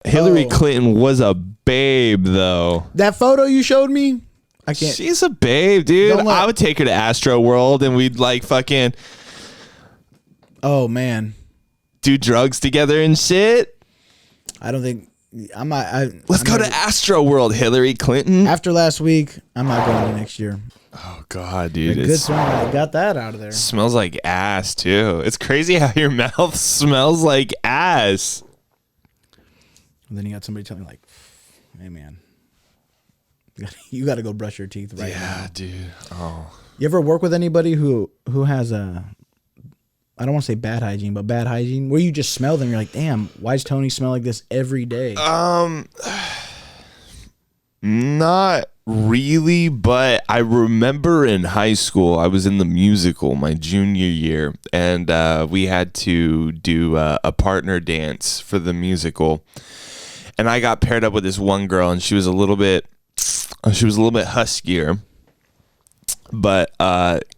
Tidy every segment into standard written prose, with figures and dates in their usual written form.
Hillary Clinton was a babe, though. That photo you showed me, I can't. She's a babe, dude. I would take her to Astro World and we'd like fucking. Oh man, do drugs together and shit. I don't think I'm not. Let's go to Astro World, Hillary Clinton. After last week, I'm not going to next year. Oh god, dude! Good thing I got that out of there. Smells like ass too. It's crazy how your mouth smells like ass. And then you got somebody telling me like, "Hey man, you got to go brush your teeth right now." Yeah, dude. Oh. You ever work with anybody who has a, I don't want to say bad hygiene, but bad hygiene, where you just smell them, you're like, damn, why does Tony smell like this every day? Not really, but I remember in high school, I was in the musical my junior year, and we had to do a partner dance for the musical, and I got paired up with this one girl, and she was a little bit huskier, but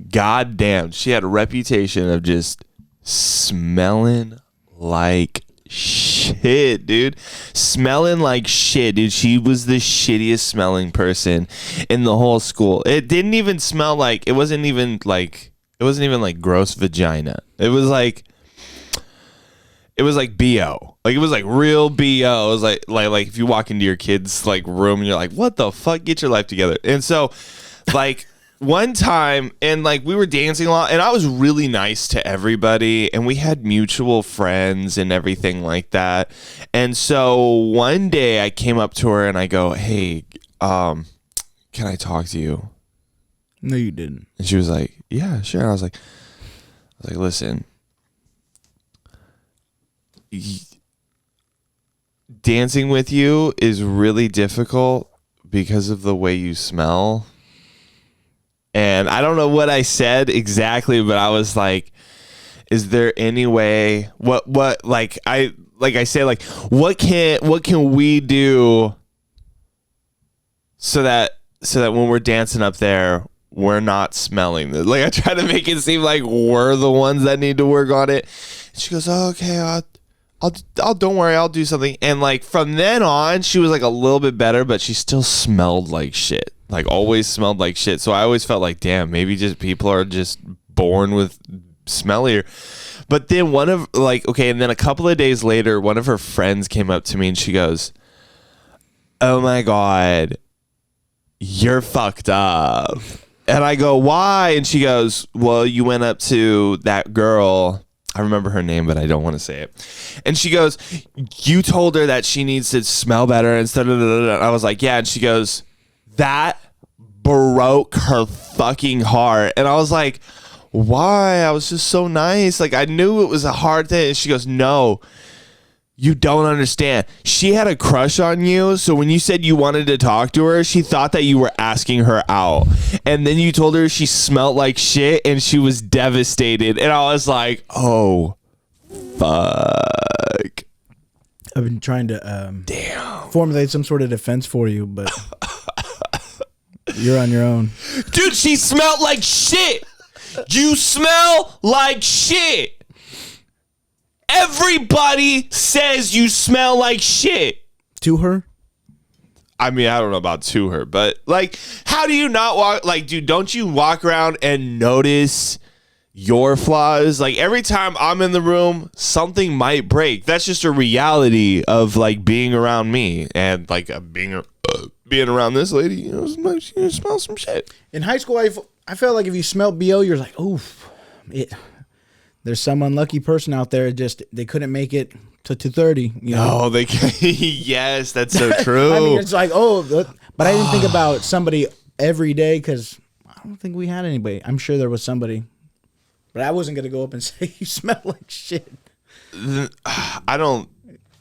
goddamn, she had a reputation of just smelling like shit, dude. Smelling like shit, dude. She was the shittiest smelling person in the whole school. It didn't even smell like, it wasn't even like gross vagina. It was like BO. Like it was like real BO. It was like if you walk into your kid's like room and you're like, what the fuck? Get your life together. And so like one time, and like we were dancing a lot, and I was really nice to everybody, and we had mutual friends and everything like that. And so one day I came up to her and I go, hey, can I talk to you? No, you didn't. And she was like, yeah, sure. I was like, listen, dancing with you is really difficult because of the way you smell. And I don't know what I said exactly, but I was like, is there any way, what I say, what can we do so that when we're dancing up there, we're not smelling this? Like I try to make it seem like we're the ones that need to work on it. And she goes, oh, okay, I'll don't worry, I'll do something. And like from then on, she was like a little bit better, but she still smelled like shit. Like always smelled like shit. So I always felt like, damn, maybe just people are just born with smellier. But then and then a couple of days later, one of her friends came up to me and she goes, oh my God, you're fucked up. And I go, why? And she goes, well, you went up to that girl. I remember her name, but I don't want to say it. And she goes, you told her that she needs to smell better and stuff. I was like, yeah. And she goes, that broke her fucking heart. And I was like, why? I was just so nice. Like I knew it was a hard thing. And she goes, no, you don't understand. She had a crush on you. So when you said you wanted to talk to her, she thought that you were asking her out. And then you told her she smelled like shit and she was devastated. And I was like, oh, fuck. I've been trying to formulate some sort of defense for you, but you're on your own. Dude, she smelled like shit. You smell like shit. Everybody says you smell like shit. To her? I mean, I don't know about to her, but like, how do you not walk? Like, dude, don't you walk around and notice your flaws? Like every time I'm in the room, something might break. That's just a reality of like being around me and like being around this lady. You know, you smell some shit. In high school, I felt like if you smelled BO, you're like, oof. There's some unlucky person out there. They couldn't make it to 230. You know? Oh, they can. Yes, that's so true. I mean, it's like, but I didn't think about somebody every day because I don't think we had anybody. I'm sure there was somebody, but I wasn't gonna go up and say you smell like shit. I don't.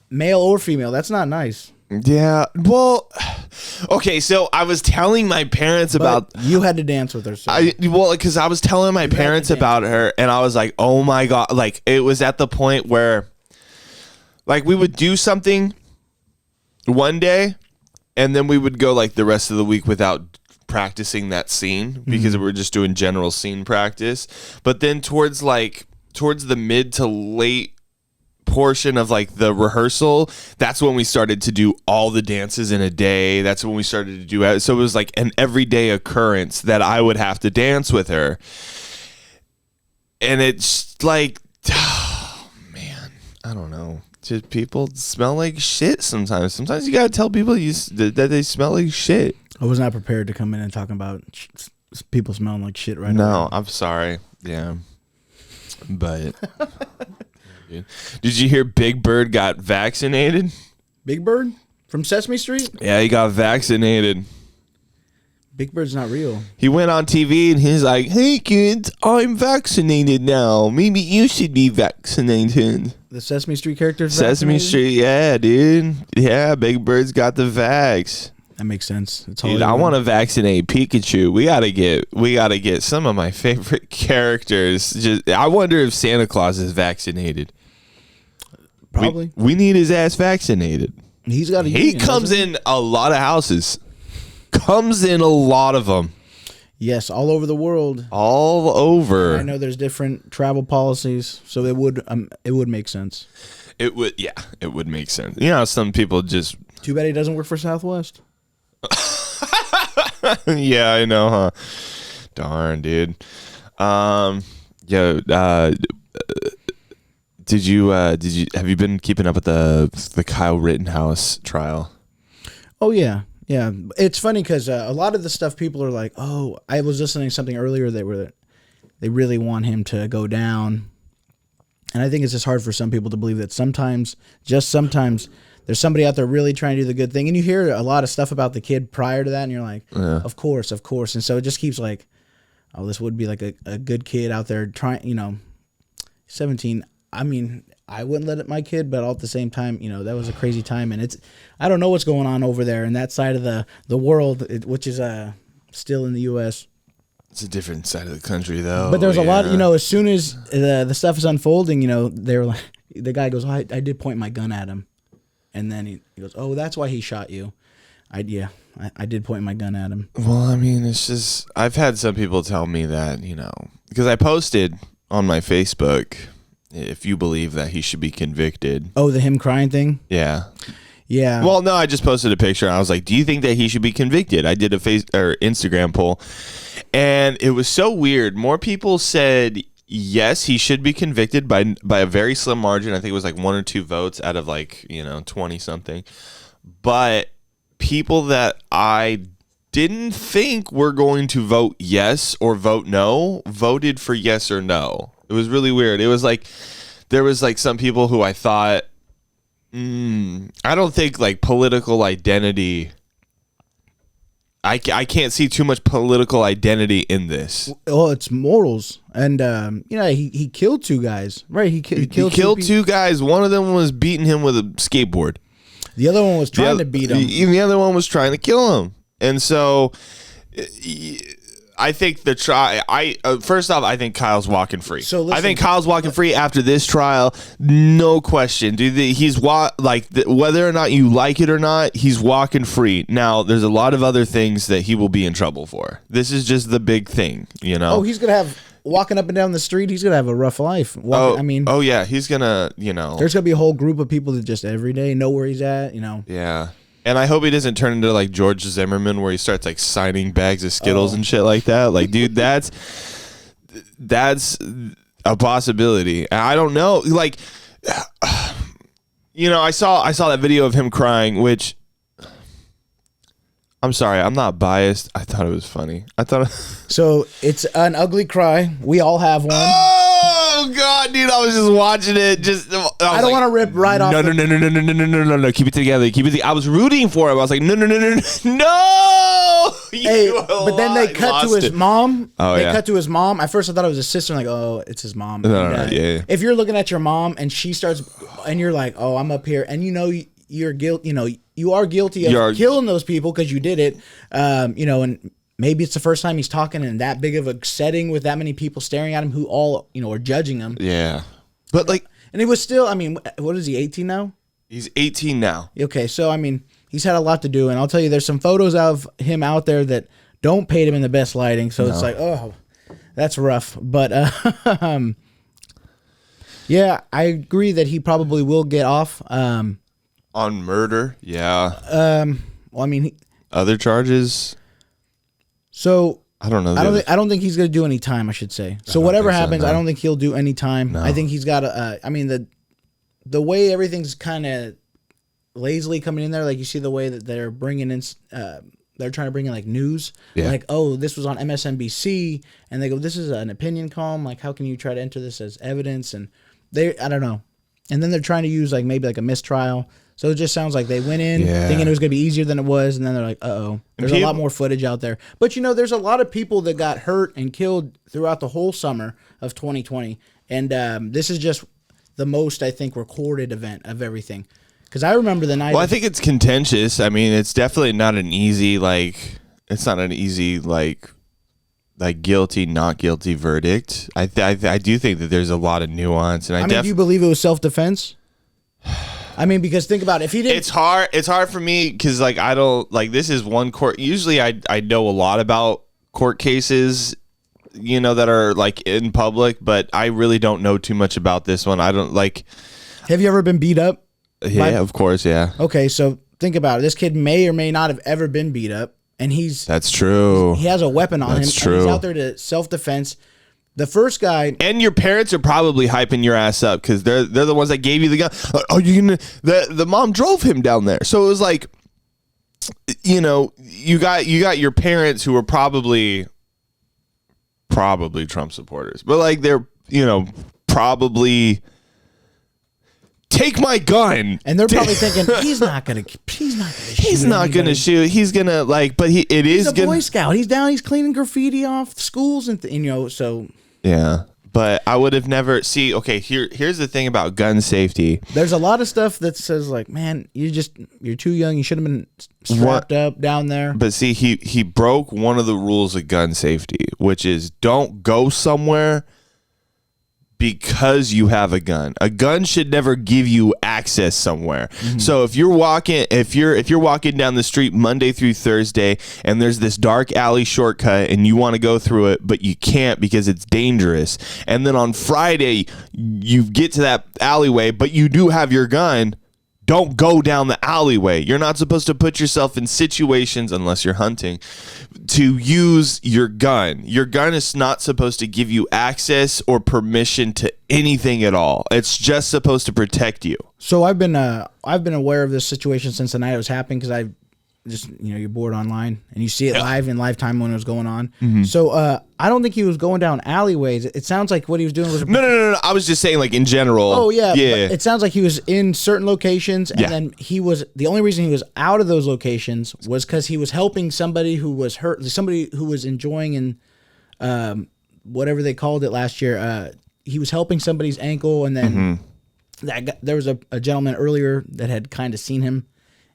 Male or female, that's not nice. Yeah. Well, okay. So I was telling my parents about. You had to dance with her. So. Because I was telling my parents about her, and I was like, oh my God. Like, it was at the point where, like, we would do something one day, and then we would go, like, the rest of the week without practicing that scene because we were just doing general scene practice. But then towards the mid to late portion of like the rehearsal, that's when we started to do all the dances in a day. That's when we started to do it. So it was like an everyday occurrence that I would have to dance with her. And it's like, oh man, I don't know. Just people smell like shit sometimes. Sometimes you gotta tell people that they smell like shit. I was not prepared to come in and talk about people smelling like shit right now. away. I'm sorry. Yeah. But did you hear Big Bird got vaccinated? Big Bird from Sesame Street? Yeah, he got vaccinated. Big Bird's not real. He went on TV and he's like, "Hey kids, I'm vaccinated now. Maybe you should be vaccinated." The Sesame Street characters? Sesame Street, yeah, dude. Yeah, Big Bird's got the vax. That makes sense. It's Dude, I want to vaccinate Pikachu. We gotta get some of my favorite characters. I wonder if Santa Claus is vaccinated. Probably. We need his ass vaccinated. He's got a He comes in a lot of houses. Comes in a lot of them. Yes, all over the world. All over. I know there's different travel policies, so it would make sense. It would make sense. You know, some people just. Too bad he doesn't work for Southwest. Yeah, I know, huh? Darn, dude. Did you have you been keeping up with the Kyle Rittenhouse trial? Oh yeah. Yeah, it's funny because a lot of the stuff people are like, "Oh, I was listening to something earlier they really want him to go down," and I think it's just hard for some people to believe that sometimes, just sometimes, there's somebody out there really trying to do the good thing, and you hear a lot of stuff about the kid prior to that, and you're like, yeah. Of course, and so it just keeps like, oh, this would be like a good kid out there trying, 17. I mean, I wouldn't let it my kid, but all at the same time, that was a crazy time, and I don't know what's going on over there in that side of the world, which is still in the U.S. It's a different side of the country, though. But there's a lot, as soon as the stuff is unfolding, they're like, the guy goes, oh, I did point my gun at him, and then he goes, oh, that's why he shot you. I did point my gun at him. Well, I mean, it's just I've had some people tell me that because I posted on my Facebook. If you believe that he should be convicted. Oh, the him crying thing? Yeah. Yeah. Well, no, I just posted a picture and I was like, do you think that he should be convicted? I did a Instagram poll and it was so weird. More people said yes, he should be convicted by a very slim margin. I think it was like 1 or 2 votes out of 20 something. But people that I didn't think were going to vote yes or vote no voted for yes or no. It was really weird. It was like there was like some people who I thought, I don't think like political identity. I can't see too much political identity in this. Well, it's morals, and he killed 2 guys, right? He killed 2 guys. One of them was beating him with a skateboard. The other one was trying to beat him. The other one was trying to kill him, and so. I think the trial. First off, I think Kyle's walking free. So listen, I think Kyle's walking free after this trial, no question, dude. Whether or not you like it or not, he's walking free. Now, there's a lot of other things that he will be in trouble for. This is just the big thing, Oh, he's gonna have walking up and down the street. He's gonna have a rough life. Oh yeah, he's gonna. There's gonna be a whole group of people that just every day know where he's at. Yeah. And I hope he doesn't turn into like George Zimmerman where he starts like signing bags of Skittles and shit like that. Like, dude, that's a possibility. I don't know. Like, I saw that video of him crying, which I'm sorry, I'm not biased. I thought it was funny. So it's an ugly cry. We all have one. Oh God, dude! I was just watching it. I don't want to rip right off. No! Keep it together. I was rooting for him. I was like, no! Hey, but then they cut to his mom. Oh, they cut to his mom. At first, I thought it was his sister. I'm like, oh, it's his mom. Yeah. If you're looking at your mom and she starts, and you're like, oh, I'm up here, and you're guilty. You are guilty of killing those people because you did it. And maybe it's the first time he's talking in that big of a setting with that many people staring at him who all, are judging him. Yeah. But and he was still, what is he, 18 now? He's 18 now. Okay. So, he's had a lot to do. And I'll tell you, there's some photos of him out there that don't paint him in the best lighting. So it's like, oh, that's rough. But, Yeah, I agree that he probably will get off. On murder, yeah. Well, I mean, Other charges, so I don't know. I don't think he's going to do any time, I should say. So whatever happens, no. I don't think he'll do any time. No. I think he's got I mean, the way everything's kind of lazily coming in there, like you see the way that they're bringing in, they're trying to bring in like news, like, oh, this was on MSNBC, and they go, this is an opinion column. Like, how can you try to enter this as evidence? And I don't know. And then they're trying to use like maybe like a mistrial. So it just sounds like they went in thinking it was going to be easier than it was, and then they're like, uh-oh. There's a lot more footage out there. But, there's a lot of people that got hurt and killed throughout the whole summer of 2020. And this is just the most, I think, recorded event of everything. Because I remember the night. Well, I think it's contentious. I mean, it's definitely not an easy, guilty, not guilty verdict. I do think that there's a lot of nuance. And I mean, do you believe it was self-defense? I mean, because think about it. If he didn't, it's hard for me because I don't this is one court. Usually, I know a lot about court cases, that are in public, but I really don't know too much about this one. I don't Have you ever been beat up? Yeah, of course, yeah. Okay, so think about it. This kid may or may not have ever been beat up, and that's true. He has a weapon on him. That's true. And he's out there to self-defense. The first guy, and your parents are probably hyping your ass up because they're the ones that gave you the gun. Are you gonna? The mom drove him down there, so it was you got your parents who were probably Trump supporters, but they're probably take my gun, and they're probably thinking he's not gonna shoot. He's gonna but he's a Boy Scout. He's down. He's cleaning graffiti off schools and so. Yeah, but I would have never okay. Here's the thing about gun safety. There's a lot of stuff that says man, you're too young. You should have been strapped up down there. But see, he broke one of the rules of gun safety, which is don't go somewhere because you have a gun. A gun should never give you access somewhere. Mm-hmm. So if you're walking down the street Monday through Thursday and there's this dark alley shortcut and you want to go through it but you can't because it's dangerous, and then on Friday you get to that alleyway but you do have your gun, don't go down the alleyway. You're not supposed to put yourself in situations, unless you're hunting, to use your gun. Your gun is not supposed to give you access or permission to anything at all. It's just supposed to protect you. So I've been aware of this situation since the night it was happening, because I just you're bored online and you see it live in live time when it was going on. Mm-hmm. So I don't think he was going down alleyways. It sounds like what he was doing was no. I was just saying in general. Oh yeah. It sounds like he was in certain locations, and then the only reason he was out of those locations was because he was helping somebody who was hurt, somebody who was enjoying in whatever they called it last year. He was helping somebody's ankle, and then there was a gentleman earlier that had kind of seen him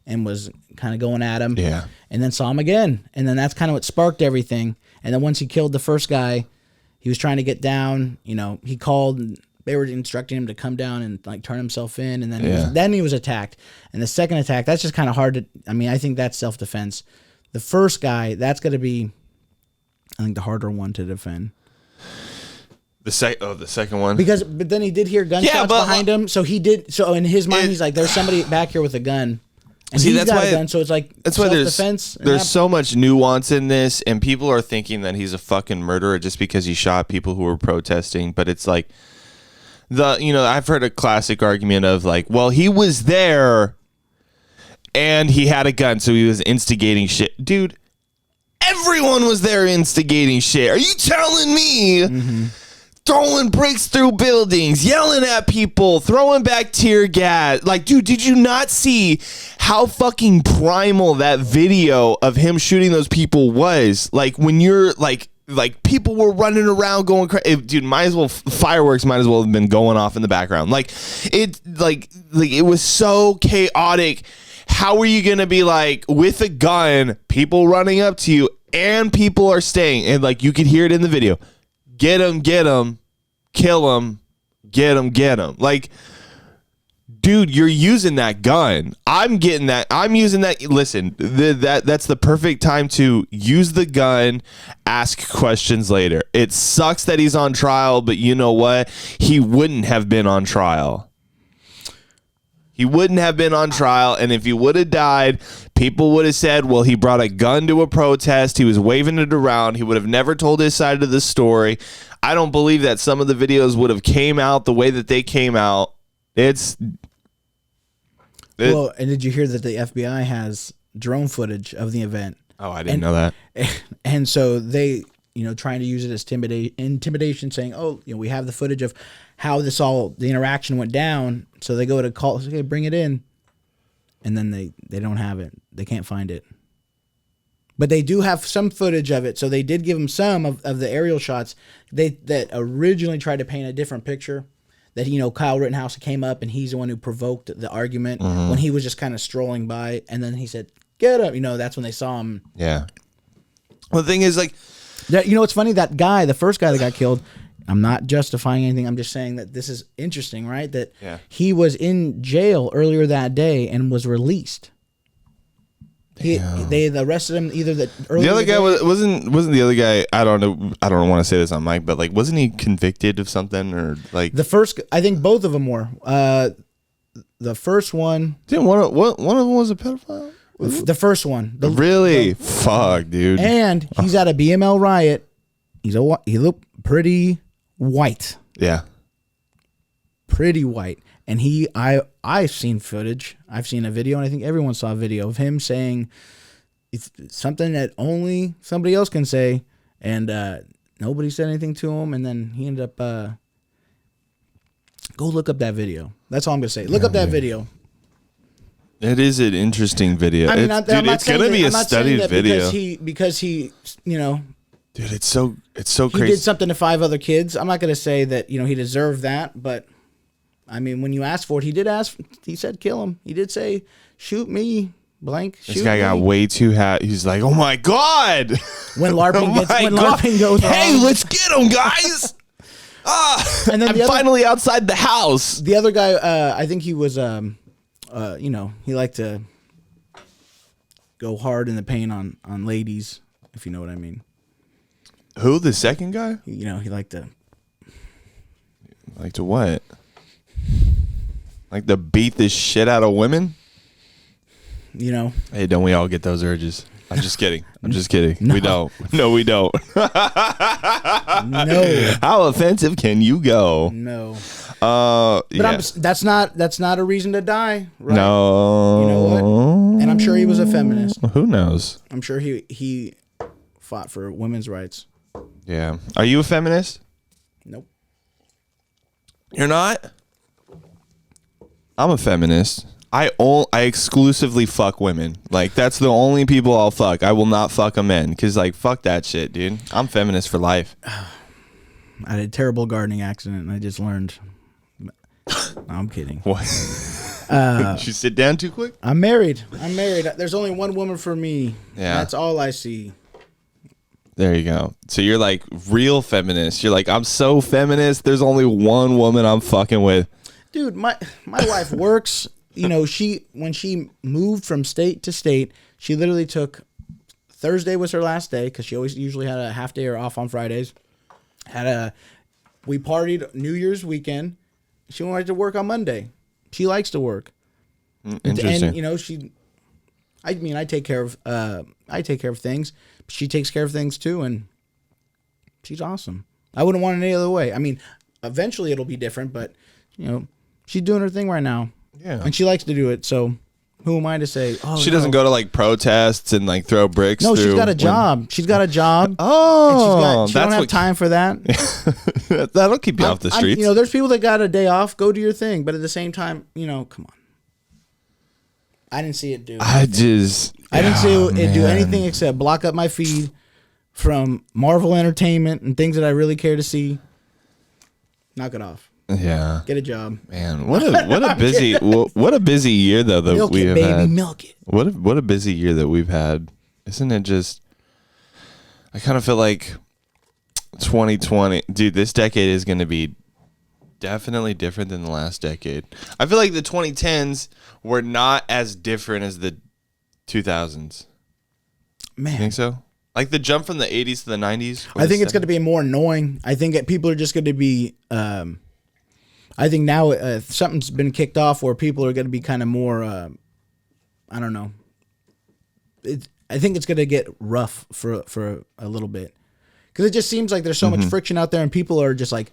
and was kind of going at him. Yeah. And then saw him again. And then that's kind of what sparked everything. And then once he killed the first guy, he was trying to get down. He called, and they were instructing him to come down and turn himself in. And then he was attacked. And the second attack, that's just kind of hard to, I think that's self-defense. The first guy, that's going to be, I think, the harder one to defend. The second one. But then he did hear gunshots behind him. So he did. So in his mind, he's like, there's somebody back here with a gun. And see, that's why, a gun, so it's that's why self-defense. There's so much nuance in this, and people are thinking that he's a fucking murderer just because he shot people who were protesting. But it's I've heard a classic argument of well, he was there and he had a gun, so he was instigating shit. Dude, everyone was there instigating shit. Are you telling me? Mm-hmm. Throwing bricks through buildings, yelling at people, throwing back tear gas. Dude, did you not see how fucking primal that video of him shooting those people was? When you're people were running around going crazy. Dude, fireworks might as well have been going off in the background. It was so chaotic. How are you going to be with a gun, people running up to you, and people are staying, and you could hear it in the video. Get him, kill him, get him. dude, you're using that gun. I'm getting that. I'm using that. Listen, that's the perfect time to use the gun, ask questions later. It sucks that he's on trial, but you know what? He wouldn't have been on trial. He wouldn't have been on trial, and if he would have died, people would have said, well, he brought a gun to a protest. He was waving it around. He would have never told his side of the story. I don't believe that some of the videos would have came out the way that they came out. Well, and did you hear that the FBI has drone footage of the event? Oh, I didn't know that. And so they, trying to use it as intimidation, saying, oh, we have the footage of how the interaction went down. So they go to call, okay, bring it in. And then they don't have it. They can't find it. But they do have some footage of it. So they did give them some of the aerial shots that originally tried to paint a different picture. That, Kyle Rittenhouse came up and he's the one who provoked the argument when he was just kind of strolling by. And then he said, get him. That's when they saw him. Yeah. Well, the thing is, like, it's funny, that guy, the first guy that got killed, I'm not justifying anything. I'm just saying that this is interesting, right? That he was in jail earlier that day and was released. They arrested him either the other guy wasn't the other guy. I don't know. I don't want to say this on mic, but like, wasn't he convicted of something or like the first? I think both of them were. The first one. Didn't one of them was a pedophile? The first one. Fuck, dude. And he's at a BML riot. He looked pretty white. Yeah. Pretty white. And I've seen footage. I've seen a video, and I think everyone saw a video of him saying it's something that only somebody else can say, and nobody said anything to him. And then he ended up go look up that video. That's all I'm gonna say. Look up that video. It is an interesting video. I mean, it's gonna be a studied video because he, dude, it's so crazy. He did something to 5 other kids. I'm not gonna say that he deserved that, but. I mean, when you asked for it, he said, kill him. He did say, shoot me, blank. This guy got way too hot. He's like, oh my God. When LARPing goes hey, wrong. Let's get him, guys. And then I'm finally outside the house. The other guy, I think he was, he liked to go hard in the paint on ladies, if you know what I mean. Who, the second guy? He liked to. Like to what? Like to beat the shit out of women? Hey, don't we all get those urges? I'm just kidding. No. We don't. No, we don't. No. How offensive can you go? No. But that's not a reason to die, right? No. You know what? And I'm sure he was a feminist. Who knows? I'm sure he fought for women's rights. Yeah. Are you a feminist? Nope. You're not? I'm a feminist. I exclusively fuck women. Like, that's the only people I'll fuck. I will not fuck a man because, like, fuck that shit, dude. I'm feminist for life. I had a terrible gardening accident, and I just learned. No, I'm kidding. What? Did you sit down too quick? I'm married. There's only one woman for me. Yeah. That's all I see. There you go. So you're like real feminist. You're like, I'm so feminist. There's only one woman I'm fucking with. Dude, my wife works. When she moved from state to state, she literally took Thursday was her last day because she usually had a half day or off on Fridays. We partied New Year's weekend. She wanted to work on Monday. She likes to work. Interesting. And I take care of things. She takes care of things too, and she's awesome. I wouldn't want it any other way. I mean, eventually it'll be different, but she's doing her thing right now. Yeah. And she likes to do it, so who am I to say, she doesn't go to like protests and like throw bricks? No, she's got a job. She's got a job. Oh, she don't have time for that. That'll keep you off the streets. There's people that got a day off, go do your thing, but at the same time, come on. I didn't see it do. I didn't see it do anything except block up my feed from Marvel Entertainment and things that I really care to see. Knock it off. Yeah. Get a job. Man, what a busy year though that milk we it, have baby, had. Milk it. What a busy year that we've had. Isn't it just? I kind of feel like 2020, dude. This decade is going to be Definitely different than the last decade. I feel like the 2010s were not as different as the 2000s. Man, You think so? Like the jump from the 80s to the 90s? I think it's going to be more annoying. I think that people are just going to be. I think now something's been kicked off where people are going to be kind of more. I don't know. I think it's going to get rough for a little bit because it just seems like there's so much friction out there, and people are just like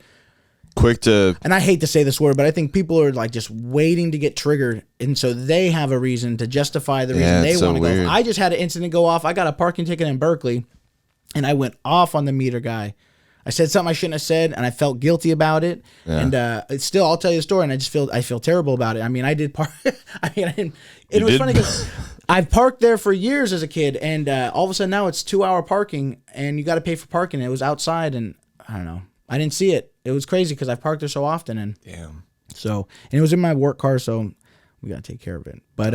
quick to. And I hate to say this word, but I think people are like just waiting to get triggered, and so they have a reason to justify the reason they want to go. I just had an incident go off. I got a parking ticket in Berkeley, and I went off on the meter guy. I said something I shouldn't have said, and I felt guilty about it. Yeah. And it's still, I'll tell you the story, and I feel terrible about it. I mean, I did park. I didn't. It was funny because I've parked there for years as a kid, and all of a sudden now it's 2-hour parking, and you got to pay for parking. It was outside, and I don't know. I didn't see it. It was crazy because I've parked there so often, and damn. So, and it was in my work car, so we got to take care of it. But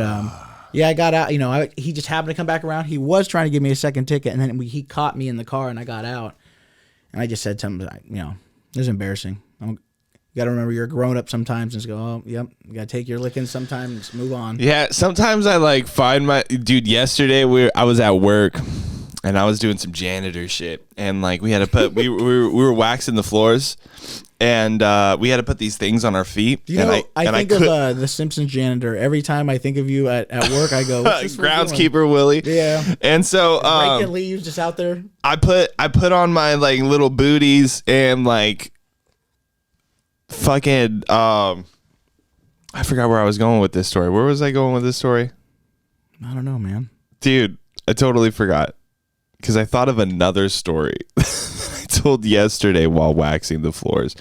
yeah, I got out. You know, he just happened to come back around. He was trying to give me a second ticket, and then he caught me in the car, and I got out. And I just said something, you know, it was embarrassing. You got to remember you're a grown up sometimes and just go, oh, yep, you got to take your licking sometimes and just move on. Yeah, sometimes I like find my dude. Yesterday I was at work and I was doing some janitor shit, and like we had to put we were waxing the floors, and we had to put these things on our feet. You know, I think of the Simpsons janitor every time I think of you at work. I go, what's this groundskeeper Willie. Yeah, and so raking leaves just out there. I put on my like little booties and like fucking I forgot where I was going with this story. Where was I going with this story? I don't know, man. Dude, I totally forgot because I thought of another story I told yesterday while waxing the floors.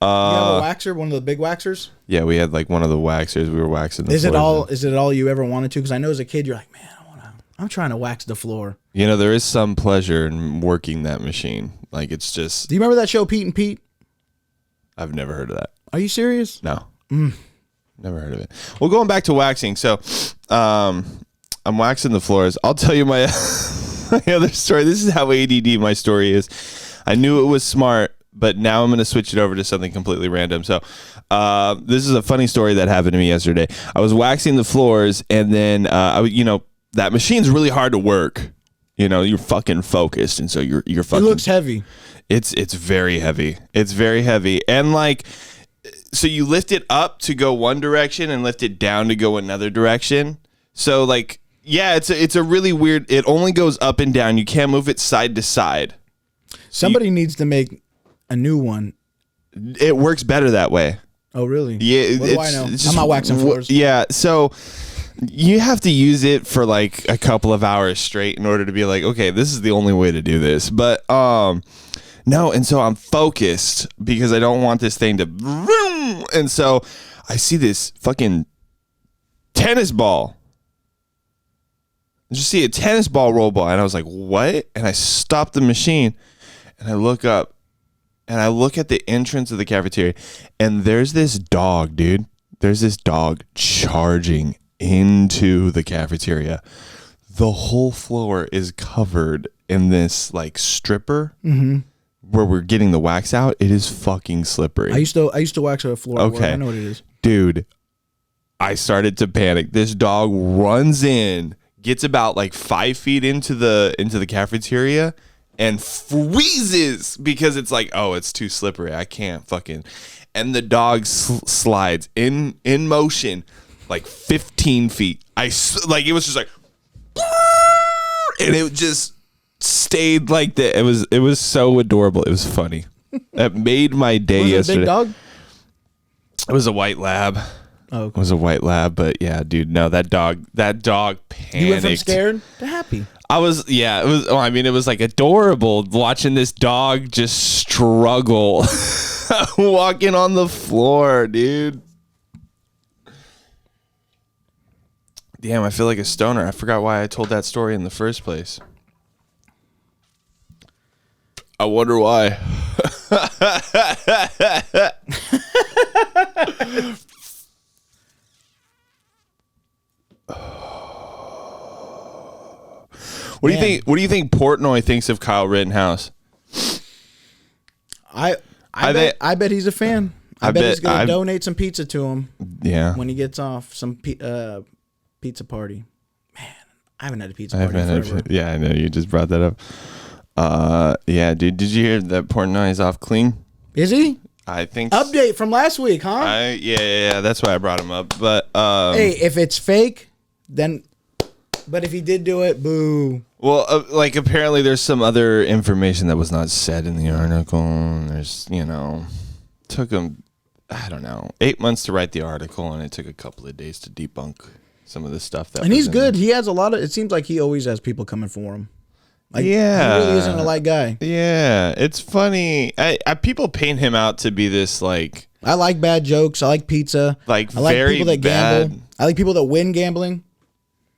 You have a waxer, one of the big waxers? Yeah, we had like one of the waxers. We were waxing the floors. Is it all you ever wanted to? Because I know as a kid you're like, man, I'm trying to wax the floor. You know, there is some pleasure in working that machine. Like it's just. Do you remember that show Pete and Pete? I've never heard of that. Are you serious? No. Never heard of it. Well, going back to waxing. So I'm waxing the floors. I'll tell you my, my other story. This is how ADD my story is. I knew it was smart, but now I'm going to switch it over to something completely random. So this is a funny story that happened to me yesterday. I was waxing the floors, and then, that machine's really hard to work. You know, you're fucking focused, and so you're fucking. It looks heavy. It's very heavy. It's very heavy. And like, so you lift it up to go one direction and lift it down to go another direction. So like, yeah, it's a really weird, it only goes up and down. You can't move it side to side. Somebody needs to make a new one. It works better that way. Oh, really? Yeah. What do I know? I'm not waxing floors. Yeah. So you have to use it for like a couple of hours straight in order to be like, okay, this is the only way to do this. But, no, and so I'm focused because I don't want this thing to. And so I see this fucking tennis ball. I just see a tennis ball roll by, and I was like, what? And I stopped the machine, and I look up, and I look at the entrance of the cafeteria, and there's this dog, dude. There's this dog charging into the cafeteria. The whole floor is covered in this like stripper. Mm-hmm. Where we're getting the wax out, it is fucking slippery. I used to wax a floor. Okay, I know what it is, dude. I started to panic. This dog runs in, gets about like 5 feet into the cafeteria, and freezes because it's like, oh, it's too slippery. I can't fucking. And the dog slides in motion, like 15 feet. It was just like, and it just. Stayed like that. It was so adorable. It was funny. It made my day yesterday. Was it a big dog? It was a white lab. Oh, okay. It was a white lab, but yeah, dude, no, that dog panicked. You went from scared to happy. I was, yeah, it was. Oh, I mean, it was like adorable watching this dog just struggle walking on the floor, dude. Damn, I feel like a stoner. I forgot why I told that story in the first place. I wonder why. What do you think? What do you think Portnoy thinks of Kyle Rittenhouse? I bet he's a fan. I bet he's gonna donate some pizza to him. Yeah. When he gets off some pizza party. Man, I haven't had a pizza party forever. Yeah, I know you just brought that up. Yeah, dude. Did you hear that Portnoy's off clean? Is he? I think update from last week, huh? Yeah. That's why I brought him up. But hey, if it's fake, then. But if he did do it, boo. Well, like apparently there's some other information that was not said in the article. And there's took him, I don't know, 8 months to write the article, and it took a couple of days to debunk some of the stuff that. And he's good. He has a lot of. It seems like he always has people coming for him. Like, yeah, he really isn't a light guy. Yeah, it's funny. People paint him out to be this like. I like bad jokes. I like pizza. I like people that gamble. I like people that win gambling.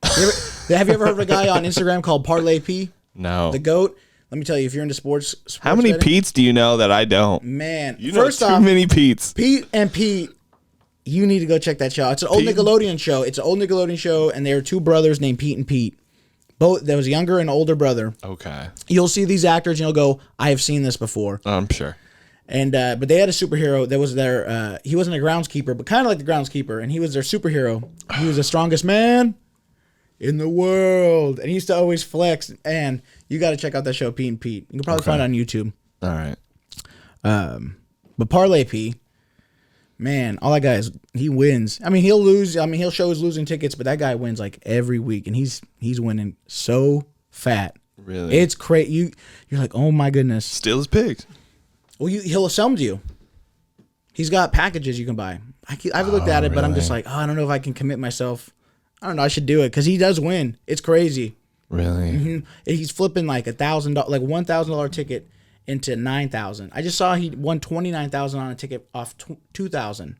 Have you ever heard of a guy on Instagram called Parlay P? No. The GOAT. Let me tell you, if you're into sports how many betting, Pete's do you know that I don't? Man, you know first too many Pete's. Pete, you need to go check that show. It's an old Nickelodeon show. And they were two brothers named Pete and Pete. Both there was a younger and older brother. Okay. You'll see these actors and you'll go, I have seen this before. I'm sure. And but they had a superhero that was their. He wasn't a groundskeeper, but kind of like the groundskeeper, and he was their superhero. He was the strongest man in the world, and he used to always flex. And you got to check out that show, Pete and Pete. You can probably find it on YouTube. All right. But Parlay P, man, all that guy is, he wins. I mean, he'll lose. I mean, he'll show his losing tickets, but that guy wins like every week, and he's winning so fat. Really, it's crazy. You're like, oh my goodness. Still his pigs. Well, he'll sell them to you. He's got packages you can buy. I've looked at it, but I'm just like, I don't know if I can commit myself. I don't know. I should do it because he does win. It's crazy. Really? Mm-hmm. He's flipping like $1,000, like $1,000 ticket into $9,000. I just saw he won $29,000 on a ticket off $2,000.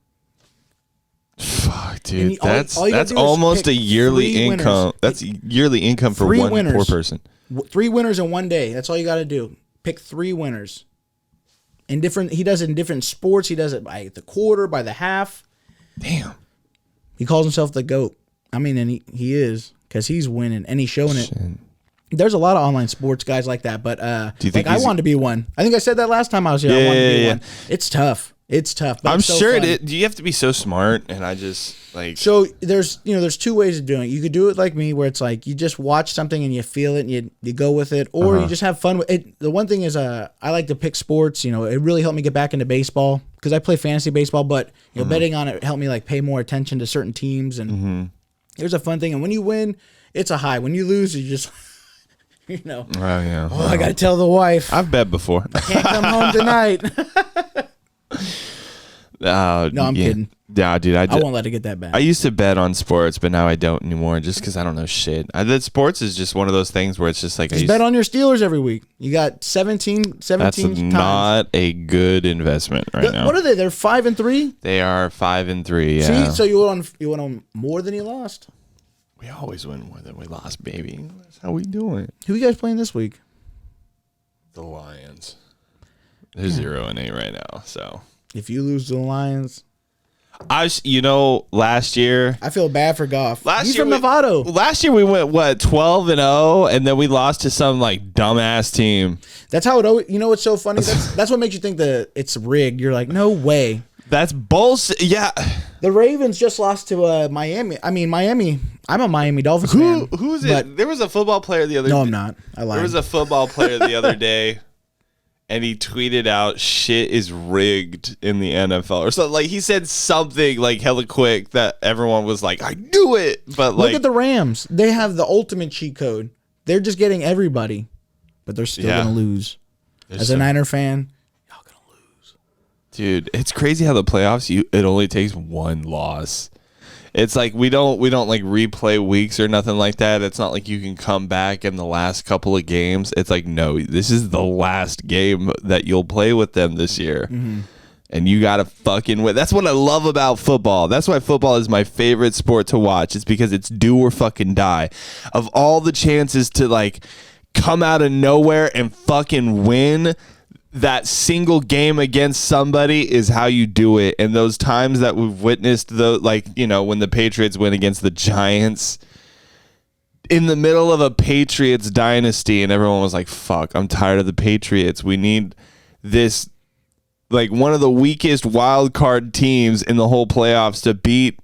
Fuck, dude. That's almost a yearly income. That's yearly income for one poor person. 3 winners in one day. That's all you got to do. Pick 3 winners. He does it in different sports. He does it by the quarter, by the half. Damn. He calls himself the GOAT. I mean, and he is, because he's winning and he's showing it. There's a lot of online sports guys like that, but do you think I wanted to be one. I think I said that last time I was here. I wanted to be one. It's tough. It's tough. But I'm sure it is. Do you have to be so smart? And I just like. So there's 2 ways of doing it. You could do it like me, where it's like you just watch something and you feel it and you go with it, or you just have fun with it. The one thing is, I like to pick sports. It really helped me get back into baseball because I play fantasy baseball, but betting on it helped me like pay more attention to certain teams, and there's a fun thing. And when you win, it's a high. When you lose, you just. Oh yeah. I got to tell the wife. I've bet before. I can't come home tonight. No, I'm kidding. Yeah, dude. I won't let it get that bad. I used to bet on sports, but now I don't anymore just because I don't know shit. That sports is just one of those things where it's just like... bet on your Steelers every week. You got 17 That's times. Not a good investment now. What are they? They're 5-3? They are 5-3, yeah. See? So you went on more than you lost? We always win more than we lost, baby. That's how we do it. Who are you guys playing this week? The Lions. They're 0-8 right now, so... If you lose to the Lions, last year I feel bad for Goff. He's from Nevada. Last year we went 12-0, and then we lost to some like dumbass team. That's how it always. What's so funny? That's what makes you think that it's rigged. You're like, no way. That's bullshit. Yeah. The Ravens just lost to Miami. I mean, Miami. I'm a Miami Dolphins fan. Who's it? There was a football player the other day. No, I'm not. I lied. There was a football player the other day. And he tweeted out, "Shit is rigged in the NFL," or something. Like he said something like hella quick that everyone was like, "I knew it." But look at the Rams; they have the ultimate cheat code. They're just getting everybody, but they're still gonna lose. As a Niner fan, y'all gonna lose, dude. It's crazy how the playoffs. It only takes one loss. It's like we don't like replay weeks or nothing like that. It's not like you can come back in the last couple of games. It's like, no, this is the last game that you'll play with them this year. And you got to fucking win. That's what I love about football. That's why football is my favorite sport to watch. It's because it's do or fucking die. Of all the chances to like come out of nowhere and fucking win, that single game against somebody is how you do it. And those times that we've witnessed, when the Patriots win against the Giants in the middle of a Patriots dynasty, and everyone was like, fuck, I'm tired of the Patriots. We need this like one of the weakest wild card teams in the whole playoffs to beat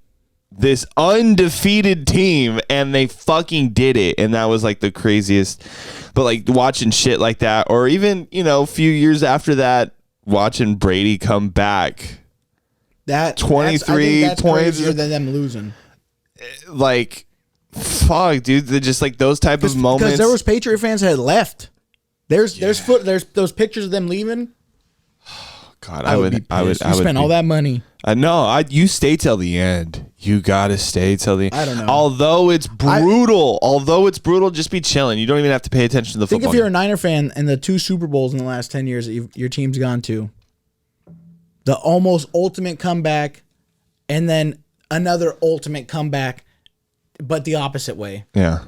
this undefeated team, and they fucking did it. And that was like the craziest. But like watching shit like that, or even, you know, a few years after that, watching Brady come back. That 23 that's points crazier than them losing. Like, fuck, dude. They're just like those type of moments. Because there was Patriot fans that had left. There's those pictures of them leaving. God, I would spend all that money. You stay till the end. You gotta stay till the end. I don't know. Although it's brutal, just be chilling. You don't even have to pay attention to the football. Think if you're a Niner fan and the 2 Super Bowls in the last 10 years that your team's gone to, the almost ultimate comeback, and then another ultimate comeback, but the opposite way. Yeah.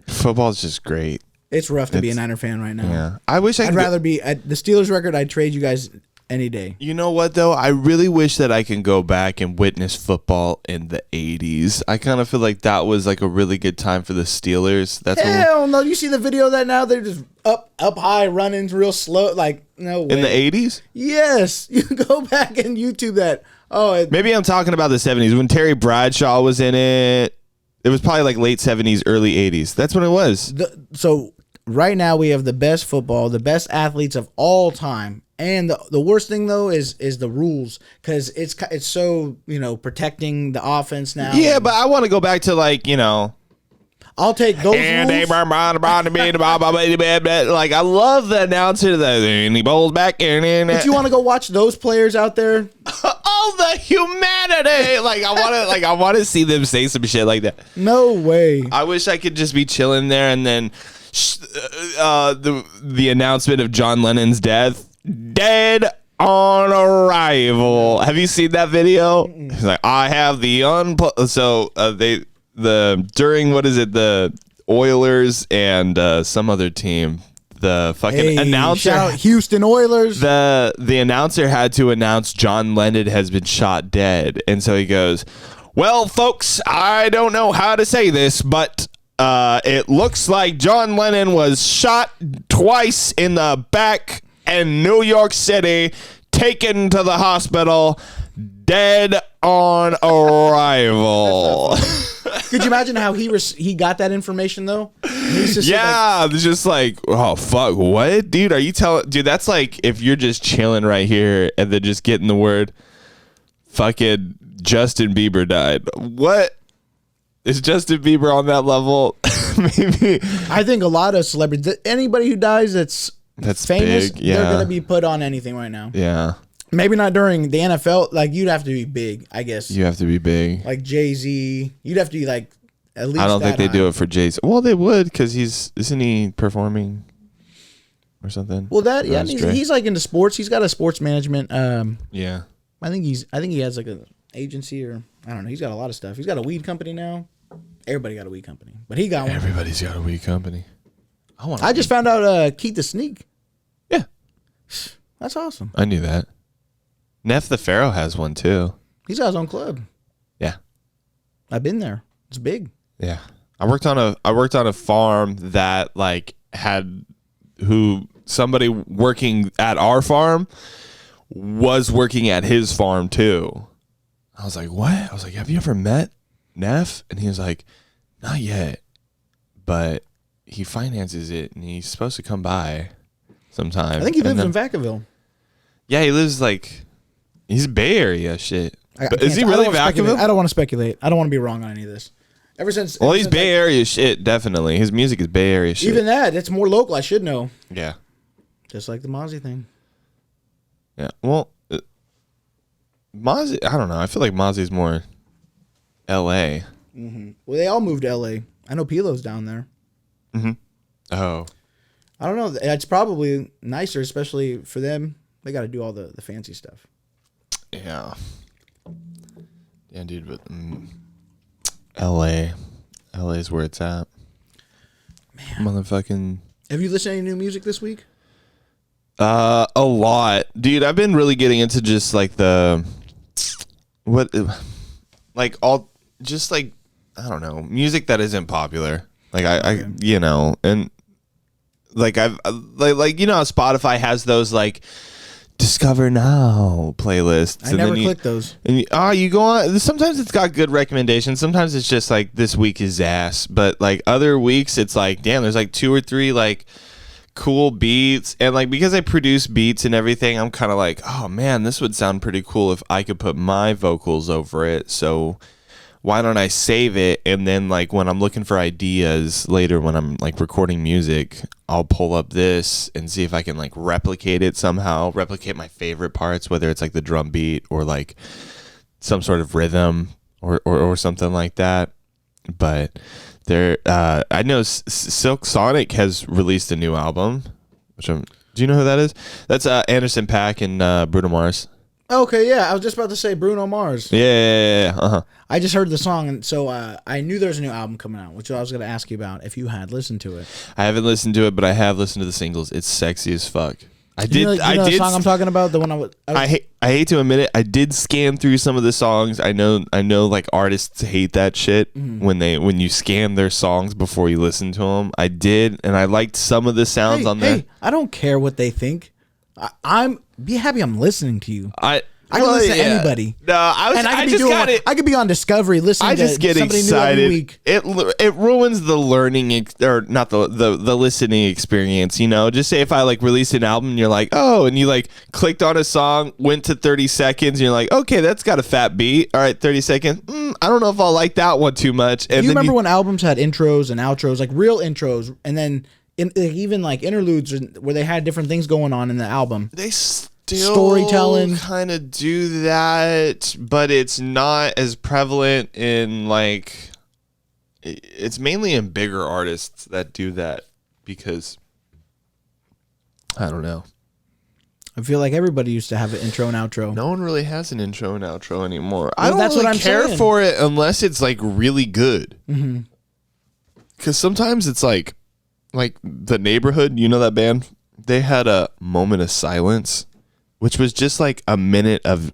Football's just great. It's rough to be a Niner fan right now. Yeah. I wish I'd rather be at the Steelers record. I'd trade you guys any day. You know what, though? I really wish that I can go back and witness football in the 80s. I kind of feel like that was like a really good time for the Steelers. Hell no. You see the video of that now? They're just up high, running real slow. Like, no way. In the 80s? Yes. You go back and YouTube that. Maybe I'm talking about the 70s when Terry Bradshaw was in it. It was probably like late 70s, early 80s. That's when it was. So right now we have the best football, the best athletes of all time. And the worst thing though is the rules, because it's so, you know, protecting the offense now. Yeah, but I want to go back to, like, you know, I'll take those rules. Like, I love the announcer that he bowls back in. If you want to go watch those players out there, oh, the humanity! I want to see them say some shit like that. No way. I wish I could just be chilling there, and then the announcement of John Lennon's death. Dead on arrival. Have you seen that video? He's like, I have the during the Oilers and some other team, the fucking announcer, shout out Houston Oilers. The announcer had to announce John Lennon has been shot dead, and so he goes, well, folks, I don't know how to say this, but it looks like John Lennon was shot twice in the back in New York City, taken to the hospital, dead on arrival. Could you imagine how he got that information though? Yeah, it's just like, oh fuck, what, dude? Are you telling? Dude, that's like if you're just chilling right here and then just getting the word, fucking Justin Bieber died. What? Is Justin Bieber on that level? Maybe. I think a lot of celebrities, anybody who dies that's famous, big, yeah, they're gonna be put on anything right now. Yeah. Maybe not during the NFL. Like, you'd have to be big, I guess. You have to be big. Like Jay-Z. You'd have to be like at least. I don't think they do it for Jay-Z. Well, they would, because isn't he performing or something? Well, he's like into sports. He's got a sports management. Yeah. I think he has like an agency, or I don't know. He's got a lot of stuff. He's got a weed company now. Everybody got a weed company, but he got one. Everybody's got a weed company. I just found out Keith the Sneak. Yeah. That's awesome. I knew that. Neff the Pharaoh has one too. He's got his own club. Yeah. I've been there. It's big. Yeah. I worked on a farm that like had somebody working at our farm was working at his farm too. I was like, what? I was like, have you ever met Neff? And he was like, not yet, but he finances it and he's supposed to come by sometime. I think he lives in Vacaville. Yeah, he lives he's Bay Area shit. Is he really Vacaville? I don't want to speculate. I don't want to be wrong on any of this. He's Bay Area shit, definitely. His music is Bay Area shit. Even that, it's more local. I should know. Yeah. Just like the Mozzie thing. Yeah. Well, Mozzie, I don't know. I feel like Mozzie's more L.A. Mm-hmm. Well, they all moved to L.A. I know Pilo's down there. Mm-hmm. Oh. I don't know. It's probably nicer, especially for them. They got to do all the fancy stuff. Yeah. Yeah, dude, but L.A. L.A.'s where it's at. Man. Motherfucking. Have you listened to any new music this week? A lot. Dude, I've been really getting into just like I don't know, music that isn't popular. Like I and like I've like you know how Spotify has those like Discover Now playlists. I never click those. And you go on. Sometimes it's got good recommendations. Sometimes it's just like this week is ass. But like other weeks, it's like damn. There's like 2 or 3 like cool beats, and like because I produce beats and everything, I'm kind of like, oh man, this would sound pretty cool if I could put my vocals over it. So why don't I save it, and then like when I'm looking for ideas later when I'm like recording music, I'll pull up this and see if I can like replicate it somehow, replicate my favorite parts, whether it's like the drum beat or like some sort of rhythm or something like that. But there, I know Silk Sonic has released a new album, do you know who that is? That's Anderson .Paak and Bruno Mars. Okay, yeah, I was just about to say Bruno Mars. Yeah. Uh-huh. I just heard the song, and so I knew there was a new album coming out, which I was going to ask you about if you had listened to it. I haven't listened to it, but I have listened to the singles. It's sexy as fuck. I did. You know the song I'm talking about, the one I hate to admit it. I did scan through some of the songs. I know. Like artists hate that shit when you scan their songs before you listen to them. I did, and I liked some of the sounds on there. Hey, I don't care what they think. Be happy I'm listening to you. I can listen to anybody. No, I could be on Discovery listening to somebody new every week. It ruins the learning or not the listening experience. You know, just say if I like release an album and you're like, oh, and you like clicked on a song, went to 30 seconds, and you're like, okay, that's got a fat beat. All right, 30 seconds. I don't know if I'll like that one too much. And you remember when albums had intros and outros, like real intros, and then even like interludes where they had different things going on in the album. They still storytelling kind of do that, but it's not as prevalent in like. It's mainly in bigger artists that do that because I don't know. I feel like everybody used to have an intro and outro. No one really has an intro and outro anymore. Well, I don't really care for it unless it's like really good. Because sometimes it's like The Neighborhood, you know that band? They had a moment of silence, which was just like a minute of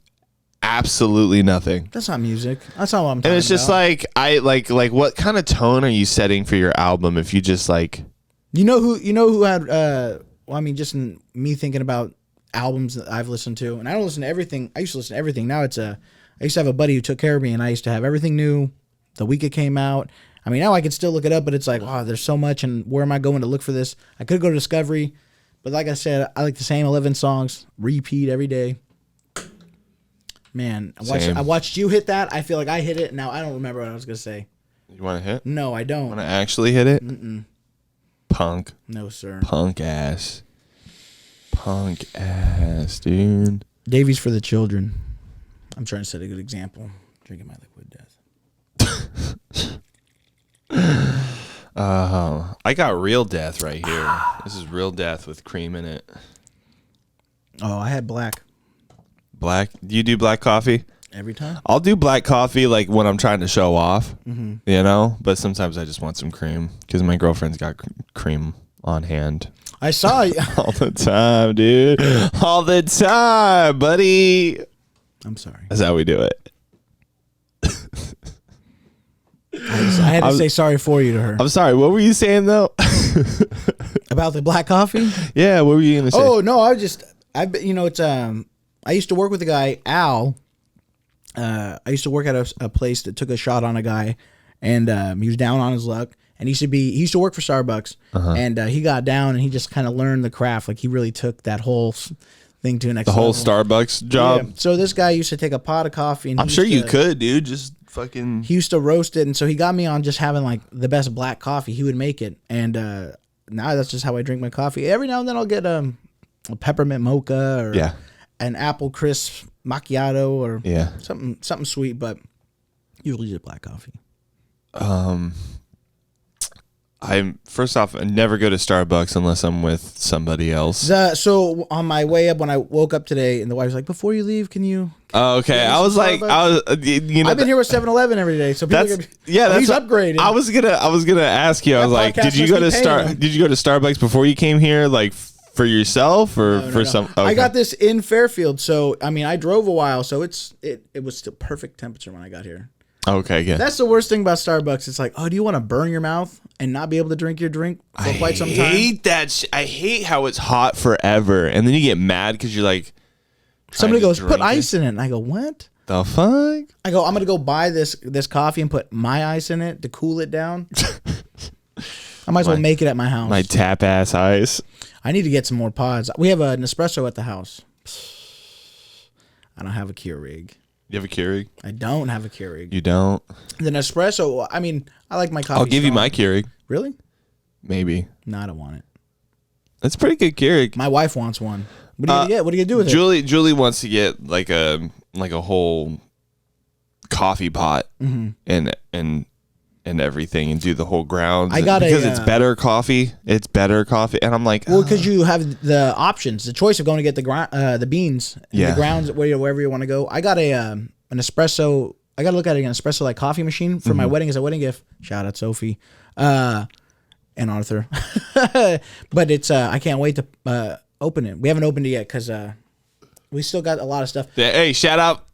absolutely nothing. That's not music. That's not what I'm talking about. And it's just like what kind of tone are you setting for your album if you just like you know who had well, I mean, just in me thinking about albums that I've listened to, and I don't listen to everything. I used to listen to everything. Now I used to have a buddy who took care of me, and I used to have everything new the week it came out. I mean, now I can still look it up, but it's like, wow, there's so much, and where am I going to look for this? I could go to Discovery, but like I said, I like the same 11 songs, repeat every day. Man, I watched you hit that. I feel like I hit it. Now I don't remember what I was going to say. You want to hit? No, I don't. Want to actually hit it? Mm-mm. Punk. No, sir. Punk ass, dude. Davies for the children. I'm trying to set a good example. Drinking my liquid death. I got Real Death right here. This is Real Death with cream in it. Oh, I had black. Black? You do black coffee? Every time? I'll do black coffee like when I'm trying to show off, you know? But sometimes I just want some cream because my girlfriend's got cream on hand. I saw you. All the time, dude. All the time, buddy. I'm sorry. That's how we do it. I had to say sorry for you to her. I'm sorry. What were you saying, though? About the black coffee? Yeah, what were you going to say? Oh, no, it's, I used to work with a guy, Al. I used to work at a place that took a shot on a guy, and he was down on his luck. And he used to work for Starbucks, and he got down and he just kind of learned the craft. Like he really took that whole thing to the next level. The whole Starbucks job. Yeah. So this guy used to take a pot of coffee, and I'm sure you could, dude. Just fucking. He used to roast it, and so he got me on just having like the best black coffee. He would make it, and now that's just how I drink my coffee. Every now and then I'll get a peppermint mocha or an apple crisp macchiato or something sweet, but usually just black coffee. I never go to Starbucks unless I'm with somebody else. So on my way up, when I woke up today, and the wife was like, "Before you leave, can you?" Oh, okay. I was like, I've been here with 7-Eleven every day, so people he's upgrading. I was gonna ask you. I was like, did you go to Starbucks before you came here, like for yourself or for some? Okay. I got this in Fairfield, so I mean, I drove a while, so it was still perfect temperature when I got here. Okay, good. That's the worst thing about Starbucks. It's like, oh, do you want to burn your mouth and not be able to drink your drink for quite some time. I hate that. I hate how it's hot forever, and then you get mad because you're like, somebody goes, put ice in it, and I go, what? The fuck? I go, I'm gonna go buy this coffee and put my ice in it to cool it down. I might as well make it at my house. My tap ass ice. I need to get some more pods. We have an espresso at the house. I don't have a Keurig. You have a Keurig? I don't have a Keurig. You don't? The Nespresso, I mean, I like my coffee I'll give you strong. my Keurig. Really? Maybe. No, I don't want it. That's a pretty good Keurig. My wife wants one. What are you gonna get? What are you gonna do with it? Julie wants to get like a whole coffee pot and everything and do the whole grounds. Because it's better coffee. It's better coffee, and I'm like, well, because you have the options, the choice of going to get the beans, the grounds, wherever you want to go. I got an espresso. I got to look at an espresso like coffee machine for my wedding as a wedding gift. Shout out Sophie, and Arthur. But it's I can't wait to open it. We haven't opened it yet because we still got a lot of stuff. Hey, shout out.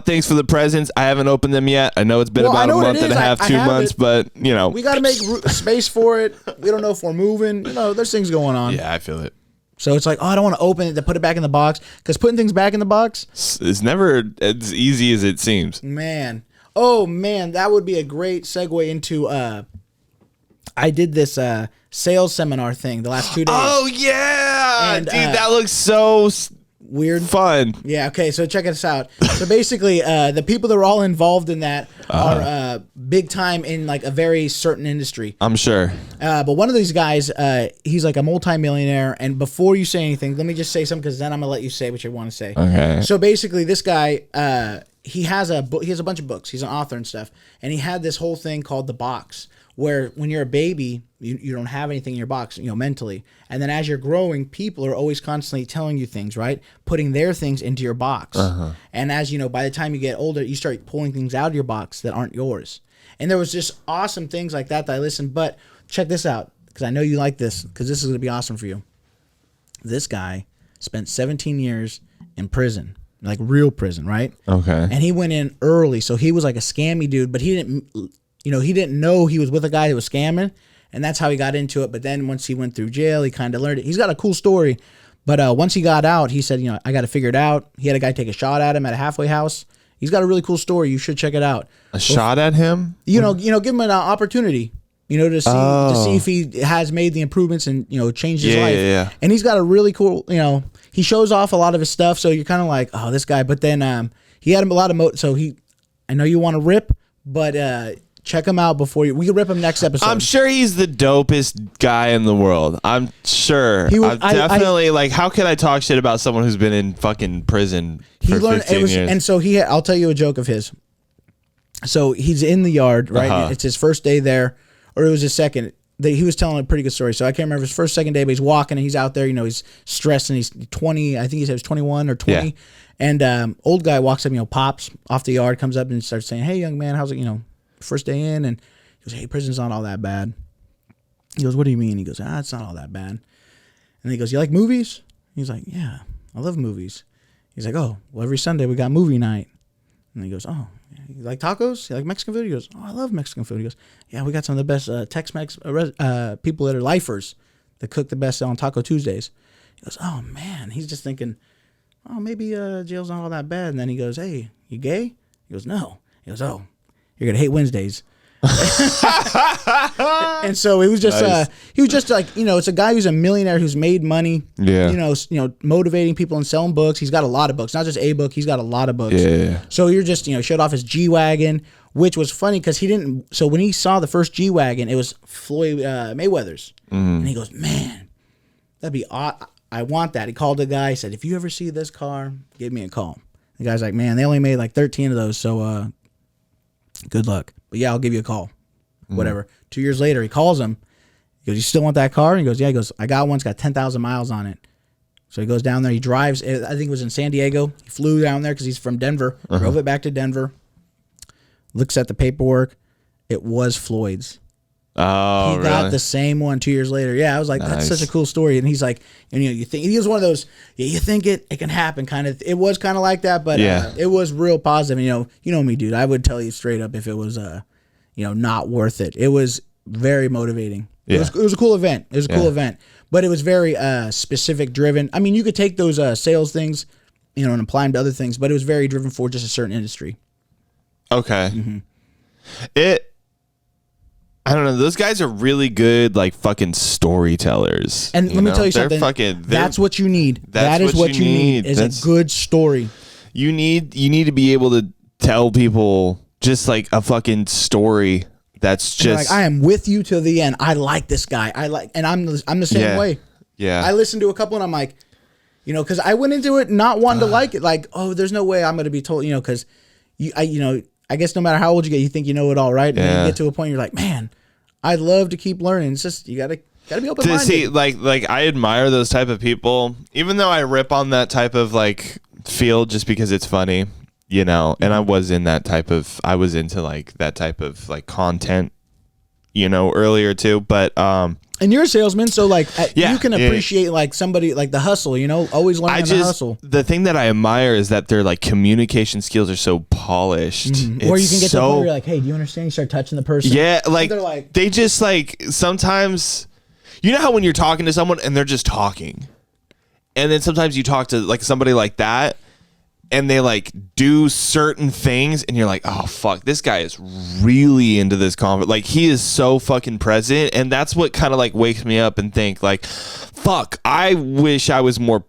Thanks for the presents. I haven't opened them yet. I know it's been about a month and a half, 2 months, but you know. We got to make space for it. We don't know if we're moving. You know, there's things going on. Yeah, I feel it. So it's like, oh, I don't want to open it to put it back in the box, because putting things back in the box is never as easy as it seems. Man. Oh, man, that would be a great segue into I did this sales seminar thing the last 2 days. Oh, yeah. And, dude, that looks so weird. Fun. Yeah, okay, so check this out. So basically, the people that are all involved in that are big time in like a very certain industry. I'm sure. But one of these guys, he's like a multimillionaire. And before you say anything, let me just say something, because then I'm going to let you say what you want to say. Okay. So basically, this guy, he has a bunch of books. He's an author and stuff. And he had this whole thing called The Box, where when you're a baby, you don't have anything in your box, mentally. And then as you're growing, people are always constantly telling you things, right? Putting their things into your box. And as by the time you get older, you start pulling things out of your box that aren't yours. And there was just awesome things like that I listened. But check this out, because I know you like this, because this is going to be awesome for you. This guy spent 17 years in prison, like real prison, right? Okay. And he went in early, so he was like a scammy dude, but he didn't know he was with a guy that was scamming, and that's how he got into it. But then once he went through jail, he kind of learned it. He's got a cool story, but once he got out, he said, I got to figure it out. He had a guy take a shot at him at a halfway house. He's got a really cool story. You should check it out. Shot at him? Give him an opportunity, to see if he has made the improvements and changed his life. Yeah. And he's got a really cool, he shows off a lot of his stuff, so you're kind of like, oh, this guy. But then he had a lot of I know you want to rip, but check him out we can rip him next episode. I'm sure he's the dopest guy in the world. I'm sure. I'm definitely like, how can I talk shit about someone who's been in fucking prison for 15 years? And so I'll tell you a joke of his. So he's in the yard, right? It's his first day there, or it was his second. He was telling a pretty good story. So I can't remember his first, second day, but he's walking and he's out there. He's stressed and he's 20. I think he said he was 21 or 20. Yeah. And old guy walks up, pops off the yard, comes up and starts saying, "Hey, young man, how's it? First day in." And he goes, "Hey, prison's not all that bad." He goes, "What do you mean?" He goes, "It's not all that bad." And he goes, "You like movies?" He's like, "Yeah, I love movies." He's like, "Oh, well, every Sunday we got movie night." And he goes, "Oh, you like tacos? You like Mexican food?" He goes, "Oh, I love Mexican food." He goes, "Yeah, we got some of the best Tex-Mex people that are lifers that cook the best on Taco Tuesdays." He goes, "Oh, man." He's just thinking, oh, maybe jail's not all that bad. And then he goes, "Hey, you gay?" He goes, "No." He goes, "Oh, you're going to hate Wednesdays." And so he was just like, it's a guy who's a millionaire who's made money, motivating people and selling books. He's got a lot of books, not just a book. He's got a lot of books. Yeah. So you're just, showed off his G-Wagon, which was funny because so when he saw the first G-Wagon, it was Floyd Mayweather's. And he goes, "Man, that'd be odd. I want that." He called the guy, said, "If you ever see this car, give me a call." The guy's like, "Man, they only made like 13 of those, so good luck. But yeah, I'll give you a call." Whatever. 2 years later, he calls him. He goes, "You still want that car?" And he goes, "Yeah." He goes, "I got one. It's got 10,000 miles on it." So he goes down there. He drives. I think it was in San Diego. He flew down there because he's from Denver. Drove it back to Denver. Looks at the paperwork. It was Floyd's. Oh, he got the same one 2 years later. Yeah, I was like, That's such a cool story. And he's like, you think he was one of those, you think it can happen kind of. It was kind of like that, but it was real positive. You know me, dude. I would tell you straight up if it was not worth it. It was very motivating. Yeah. It was a cool event. It was a cool event, but it was very specific driven. I mean, you could take those sales things, and apply them to other things, but it was very driven for just a certain industry. Okay. I don't know. Those guys are really good, like fucking storytellers. And let me tell you something. That's what you need. That is what you need. Is a good story. You need to be able to tell people just like a fucking story. That's just like, I am with you till the end. I like this guy. And I'm the same way. Yeah. I listened to a couple and I'm like, because I went into it not wanting to like it. Like, oh, there's no way I'm going to be told, because I guess no matter how old you get, you think you know it all, right? And then you get to a point you're like, man, I'd love to keep learning. It's just, you gotta be open-minded. See, like I admire those type of people, even though I rip on that type of like field just because it's funny. And I was into like that type of like content, earlier too. But and you're a salesman, so like you can appreciate like somebody like the hustle, always learning the hustle. The thing that I admire is that their like communication skills are so polished. Or you can get to the point where you're like, hey, do you understand? You start touching the person. Yeah, like they just like sometimes, how when you're talking to someone and they're just talking, and then sometimes you talk to like somebody like that, and they like do certain things and you're like, oh fuck, this guy is really into this conversation. Like he is so fucking present. And that's what kind of like wakes me up and think like, fuck, I wish I was more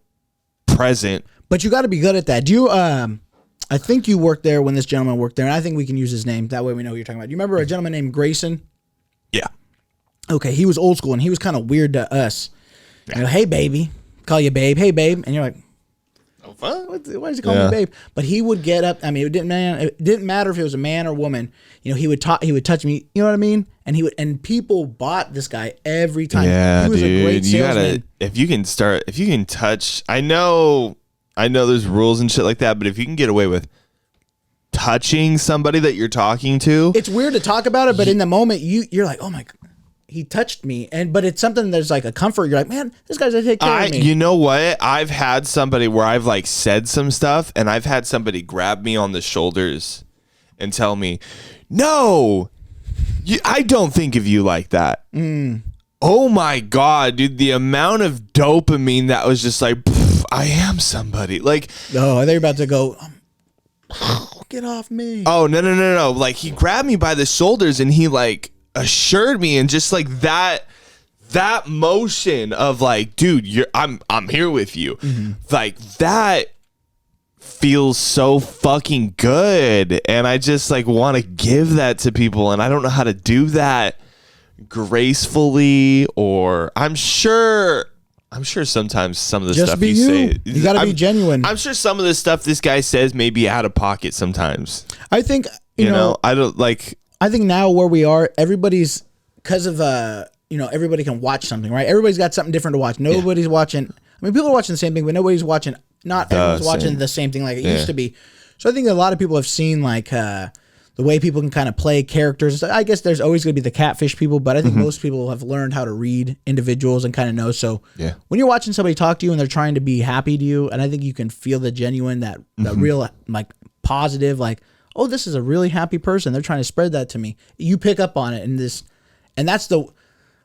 present. But you got to be good at that. Do you, I think you worked there when this gentleman worked there, and I think we can use his name. That way we know who you're talking about. You remember a gentleman named Grayson? Yeah. Okay. He was old school and he was kind of weird to us. Yeah. Hey baby, call you babe. Hey babe. And you're like, why does he call me babe? But he would get up. I mean, it didn't matter if it was a man or woman. He would touch me. You know what I mean? And people bought this guy every time. Yeah, he was dude. A great salesman. If you can touch. I know there's rules and shit like that, but if you can get away with touching somebody that you're talking to, it's weird to talk about it, but in the moment you're like, oh my God. He touched me, but it's something that's like a comfort. You're like, man, this guy's gonna take care of me. You know what? I've had somebody where I've like said some stuff, and I've had somebody grab me on the shoulders and tell me, "No, I don't think of you like that." Oh my God, dude! The amount of dopamine that was just like, I am somebody. Like, oh, they're about to go. Get off me! Oh no! Like he grabbed me by the shoulders and he like assured me, and just like that motion of like, dude, I'm here with you. Like that feels so fucking good, and I just like want to give that to people, and I don't know how to do that gracefully, or I'm sure sometimes some of the stuff you say, you gotta be genuine. I'm sure some of the stuff this guy says may be out of pocket sometimes. I think you know I don't like. I think now where we are, everybody's because of everybody can watch something, right? Everybody's got something different to watch. Nobody's watching. I mean, people are watching the same thing, but nobody's watching. Not everyone's watching the same thing like it used to be. So I think a lot of people have seen like the way people can kind of play characters. I guess there's always going to be the catfish people, but I think most people have learned how to read individuals and kind of know. So when you're watching somebody talk to you and they're trying to be happy to you, and I think you can feel the genuine, that real like positive, like, oh, this is a really happy person. They're trying to spread that to me. You pick up on it, and that's the.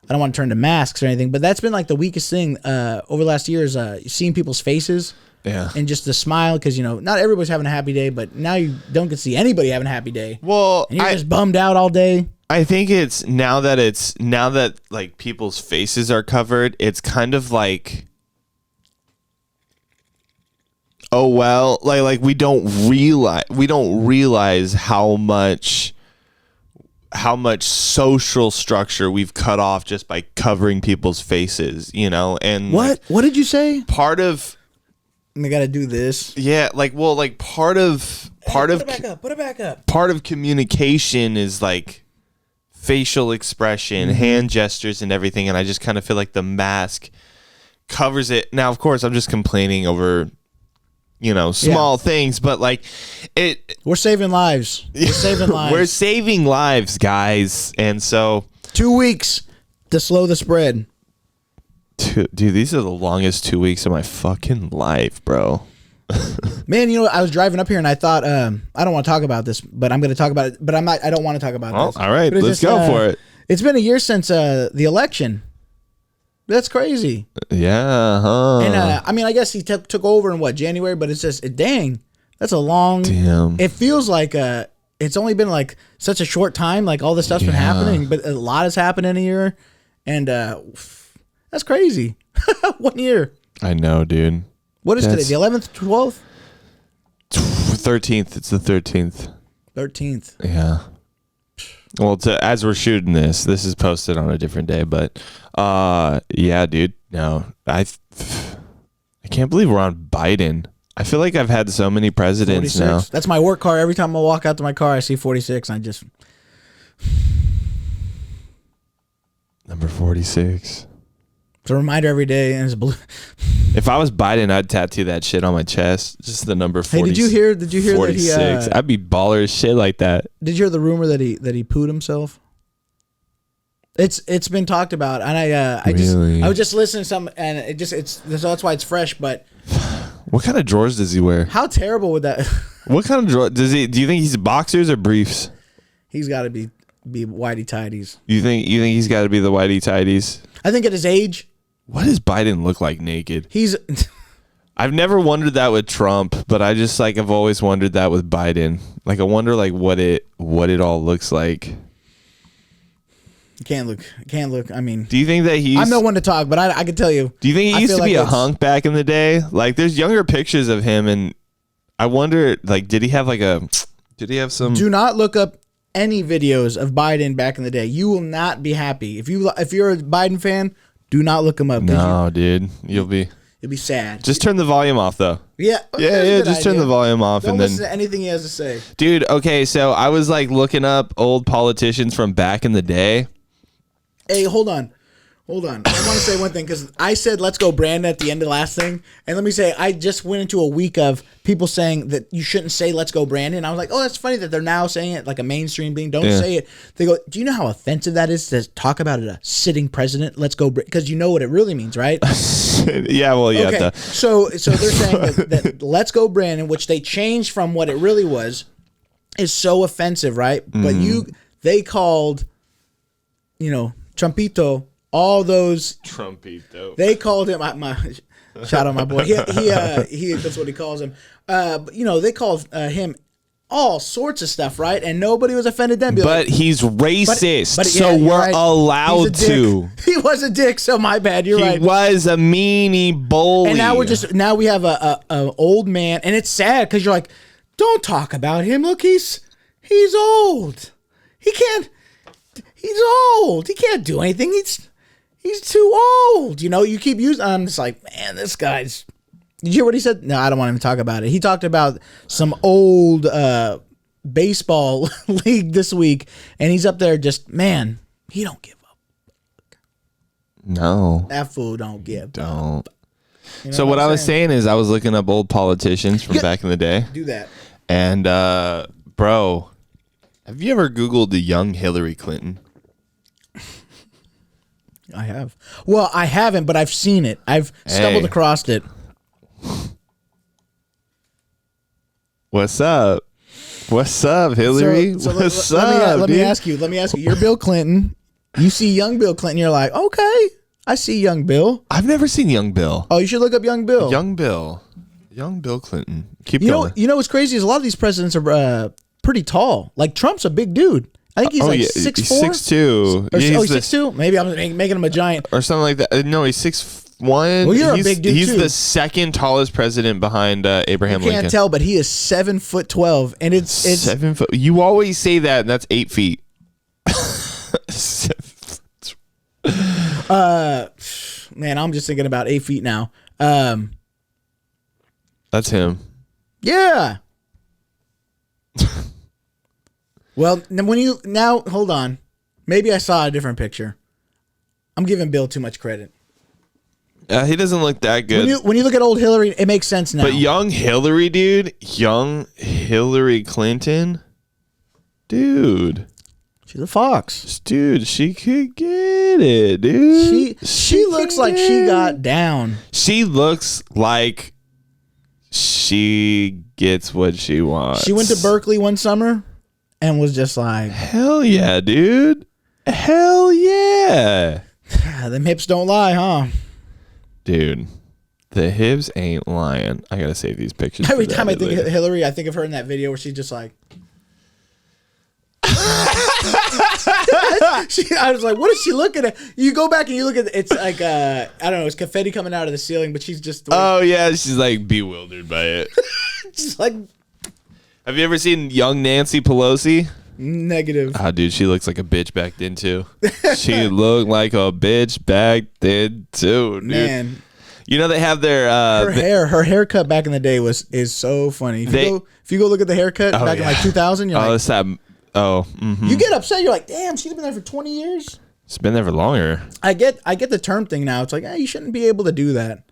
I don't want to turn to masks or anything, but that's been like the weakest thing over the last year is seeing people's faces. Yeah. And just the smile, because not everybody's having a happy day, but now you don't get to see anybody having a happy day. Well, and you're just bummed out all day. I think it's now that like people's faces are covered, it's kind of like, oh well, like we don't realize how much social structure we've cut off just by covering people's faces, and what did you say? Part of they got to do this. Yeah, part of put it back up. Part of communication is like facial expression, hand gestures, and everything. And I just kind of feel like the mask covers it. Now, of course, I'm just complaining over, small things, but like we're saving lives. We're saving lives. We're saving lives, guys. And so 2 weeks to slow the spread. Dude, these are the longest 2 weeks of my fucking life, bro. Man, I was driving up here and I thought, I don't want to talk about this, but I'm going to talk about it. But I don't want to talk about this. All right, let's go for it. It's been a year since the election. That's crazy. Yeah, huh? And I mean, I guess he took over in January, but it's just dang, that's a long. Damn. It feels like it's only been like such a short time. Like all this stuff's been happening, but a lot has happened in a year, and that's crazy. 1 year. I know, dude. What is today? The 11th, 12th, 13th. It's the 13th. 13th. Yeah. Well, as we're shooting this is posted on a different day, but yeah, dude. No, I can't believe we're on Biden. I feel like I've had so many presidents 46. now. That's my work car. Every time I walk out to my car, I see 46. And I just Number 46. it's a reminder every day, and it's blue. If I was Biden, I'd tattoo that shit on my chest. Just the number 40. Hey, did you hear 46. that he? I'd be baller as shit like that. Did you hear the rumor that he pooed himself? It's been talked about, and I was just listening to some, and so that's why it's fresh. But what kind of drawers does he wear? how terrible would that? What kind of drawer does he? Do you think he's boxers or briefs? He's got to be whitey tighties. You think he's got to be the whitey tighties? I think at his age, What does Biden look like naked? he's. I've never wondered that with Trump, but I just I've always wondered that with Biden. I wonder what it all looks like. Can't look. I mean, Do you think that he's? I'm no one to talk, but I can tell you. Do you think he used to be a hunk back in the day? There's younger pictures of him, and I wonder, did he have some? Do not look up any videos of Biden back in the day. You will not be happy if you're a Biden fan. Do not look him up. No, dude, you'll be sad. Just turn the volume off, though. Yeah, Just turn the volume off. Don't and then listen to anything he has to say. Dude, okay, so I was looking up old politicians from back in the day. Hey, hold on. I want to say one thing, because I said let's go Brandon at the end of the last thing. And let me say, I just went into a week of people saying that you shouldn't say let's go Brandon. I was like, oh, that's funny that they're now saying it like a mainstream thing. Don't say it. They go, do you know how offensive that is to talk about a sitting president? Let's go, because you know what it really means, right? Yeah, well, yeah. Okay. So they're saying that let's go Brandon, which they changed from what it really was, is so offensive, right? But they called, Trumpito, all those Trumpito. They called him my shout out my boy. He that's what he calls him. But, they called him all sorts of stuff, right? And nobody was offended then. But he's racist, but so we're allowed to. He was a dick, so my bad. You're right. He was a meanie bully. And now we have a old man, and it's sad because you're like, don't talk about him. Look, he's old. He's old. He can't do anything. He's too old. You keep using. I'm just like, man, this guy's. Did you hear what he said? No, I don't want him to talk about it. He talked about some old baseball league this week, and he's up there just, man, he don't give up. No. That fool don't give Don't. up. So what I was saying is I was looking up old politicians from back in the day. Do that. And, bro, have you ever Googled the young Hillary Clinton? I have. Well, I haven't, but I've seen it. I've stumbled across it. What's up? What's up, Hillary? What's up? Let me ask you. You're Bill Clinton. You see young Bill Clinton. You're like, okay, I see young Bill. I've never seen young Bill. Oh, you should look up young Bill. Young Bill Clinton. Keep going. You know what's crazy is a lot of these presidents are pretty tall. Like Trump's a big dude. I think he's 6'4", 6'2". Or, he's 6'2". Maybe I'm making him a giant or something like that. No, he's 6'1". Well, you're a big dude He's too. the second tallest president behind Abraham Lincoln. Can't tell, but he is 7'12", and it's 7 foot. You always say that, and that's 8 feet. Man, I'm just thinking about 8 feet now. That's him. Yeah. Well, hold on. Maybe I saw a different picture. I'm giving Bill too much credit. He doesn't look that good. When you look at old Hillary, it makes sense now. But young Hillary, dude. Young Hillary Clinton. Dude. She's a fox. Dude, she could get it, dude. She looks like she got down. She looks like she gets what she wants. She went to Berkeley one summer and was just like, hell yeah, dude. Hell yeah. Them hips don't lie, huh? Dude, the hips ain't lying. I gotta save these pictures. Every time I think of Hillary, I think of her in that video where she's just like. I was like, what is she looking at? You go back and you look at it's like I don't know, it's confetti coming out of the ceiling, but she's just oh yeah, she's like bewildered by it. Just like, have you ever seen young Nancy Pelosi? Negative. Oh, dude, she looks like a bitch back then too. She looked like a bitch back then too, dude. Man. You know they have their her haircut back in the day is so funny. If you go look at the haircut back in like 2000, you're like, it's that. Oh, mm-hmm. You get upset. You're like, damn, she's been there for 20 years. It's been there for longer. I get the term thing now. It's like, you shouldn't be able to do that.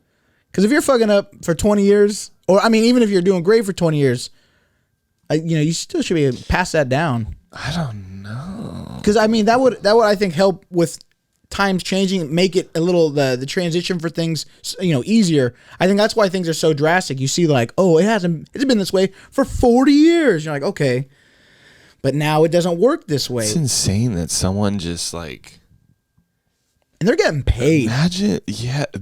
Because if you're fucking up for 20 years, or I mean, even if you're doing great for 20 years, you still should be able to pass that down. I don't know. Because I mean, that would I think help with times changing, make it a little the transition for things easier. I think that's why things are so drastic. You see, like, oh, it's been this way for 40 years. You're like, okay. But now it doesn't work this way. It's insane that someone just like... And they're getting paid. Imagine,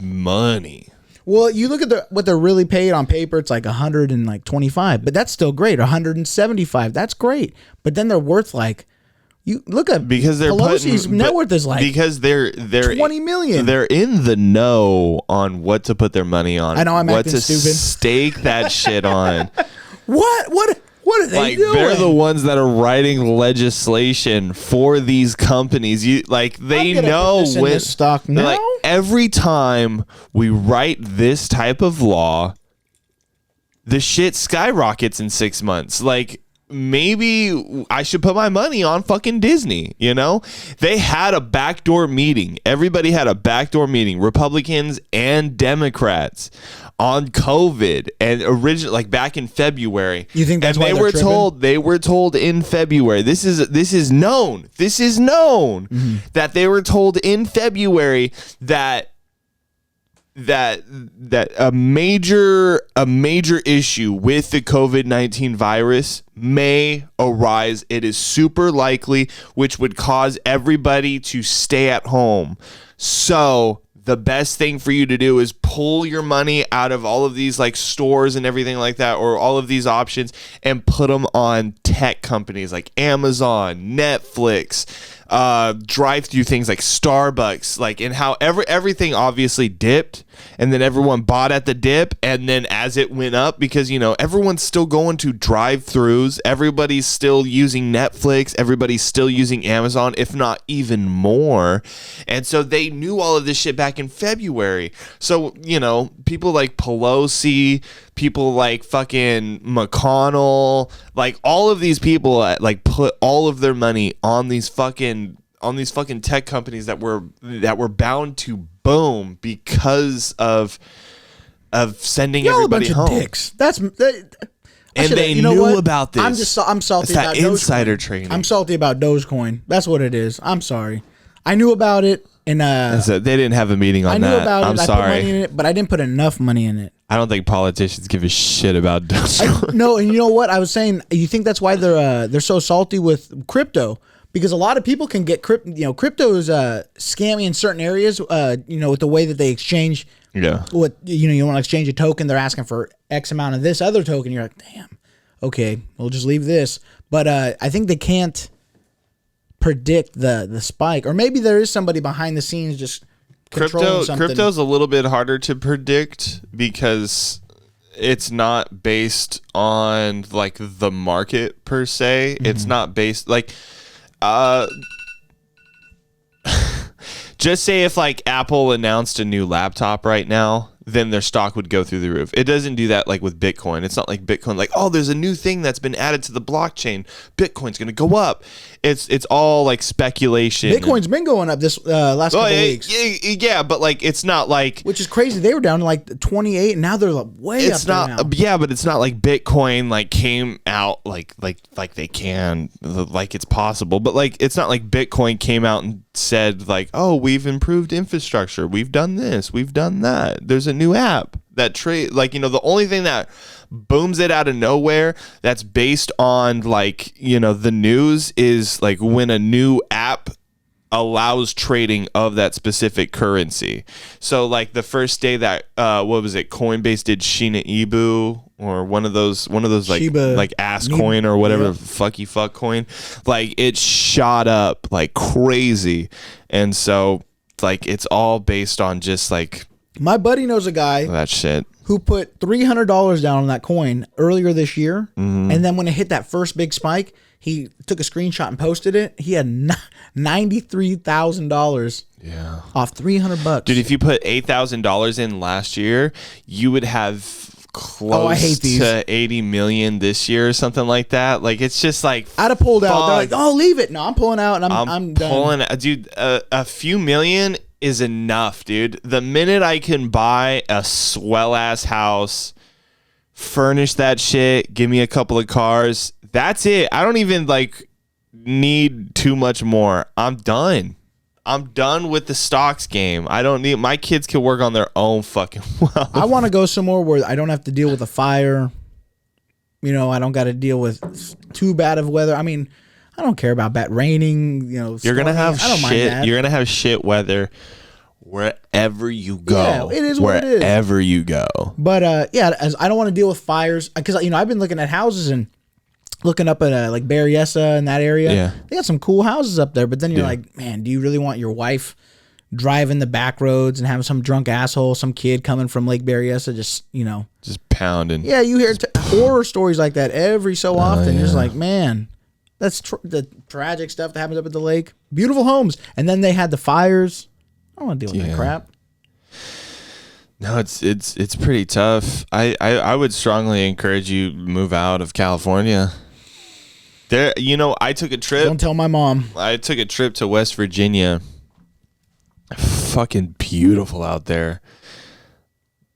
money. Well, you look at what they're really paid on paper, it's like 125, but that's still great. 175, that's great. But then they're worth like... You look at because they're Pelosi's net worth is like because they're 20 million. They're in the know on what to put their money on. I know I'm acting stupid. What to stake that shit on. What are they doing? They're the ones that are writing legislation for these companies. They know when stock now. Like, every time we write this type of law, the shit skyrockets in 6 months. Like, maybe I should put my money on fucking Disney, They had a backdoor meeting. Everybody had a backdoor meeting, Republicans and Democrats, on COVID and originally back in February. You think that's and why they were told in February. This is known. This is known that they were told in February that a major issue with the COVID-19 virus may arise. It is super likely, which would cause everybody to stay at home. So the best thing for you to do is pull your money out of all of these stores and everything like that, or all of these options, and put them on tech companies like Amazon, Netflix, drive-through things like Starbucks, and how everything obviously dipped, and then everyone bought at the dip, and then as it went up, because everyone's still going to drive-throughs, everybody's still using Netflix, everybody's still using Amazon, if not even more, and so they knew all of this shit back in February. So people like Pelosi, people like fucking McConnell, all of these people put all of their money on these fucking tech companies that were bound to boom because of sending everybody home. Dicks. And they knew about this. I'm salty about insider trading. I'm salty about Dogecoin. That's what it is. I'm sorry. I knew about it, and they didn't have a meeting on that. I knew about it. I'm I sorry. put money in it, but I didn't put enough money in it. I don't think politicians give a shit about Dogecoin. No, and you know what? I was saying, you think that's why they're so salty with crypto? Because a lot of people can get crypto. Crypto is scammy in certain areas. With the way that they exchange. Yeah. What you want to exchange a token, they're asking for X amount of this other token. You're like, damn. Okay, we'll just leave this. But I think they can't predict the spike, or maybe there is somebody behind the scenes just controlling something. Crypto's a little bit harder to predict because it's not based on the market per se. Mm-hmm. It's not based just say if Apple announced a new laptop right now, then their stock would go through the roof. It doesn't do that with Bitcoin. It's not like Bitcoin, there's a new thing that's been added to the blockchain. Bitcoin's going to go up. It's all speculation. Bitcoin's been going up this last couple weeks. Yeah, but it's not which is crazy. They were down to 28, and now they're way up there now. Yeah, but it's not like Bitcoin came out like they can, it's possible. But it's not like Bitcoin came out and said oh, we've improved infrastructure. We've done this. We've done that. There's a new app that the only thing that booms it out of nowhere that's based on the news is when a new app allows trading of that specific currency. So like the first day that what was it, Coinbase did Shiba Inu or one of those like Shiba like ass coin or whatever, yeah. fucky fuck coin, like it shot up like crazy. And so like it's all based on just like My buddy knows a guy that shit. who put $300 down on that coin earlier this year, and then when it hit that first big spike, he took a screenshot and posted it. He had $93,000 off $300. Dude, if you put $8,000 in last year, you would have close to 80 million this year or something like that. Like it's just like I'd have pulled out. They're like, "Oh, leave it." No, I'm pulling out, and I'm done. pulling. Dude, a few million is enough, dude. The minute I can buy a swell ass house, furnish that shit, give me a couple of cars, that's it. I don't even like need too much more. I'm done. I'm done with the stocks game. I don't need, my kids can work on their own fucking wealth. I want to go somewhere where I don't have to deal with a fire. You know, I don't got to deal with too bad of weather. I mean, I don't care about bad raining. You know, you're gonna have I don't mind shit. that. You're gonna have shit weather wherever you go. Yeah, it is what it is. Wherever you go. But yeah, as I don't want to deal with fires because I've been looking at houses and looking up at like Berryessa in that area. Yeah. They got some cool houses up there. But then you're like, man, do you really want your wife driving the back roads and having some drunk asshole, some kid coming from Lake Berryessa, just pounding? Yeah, you hear horror stories like that every so often. You're just like, man, that's the tragic stuff that happens up at the lake. Beautiful homes, and then they had the fires. I don't want to deal with that crap. No, it's pretty tough. I would strongly encourage you to move out of California. There, I took a trip. Don't tell my mom. I took a trip to West Virginia. Fucking beautiful out there.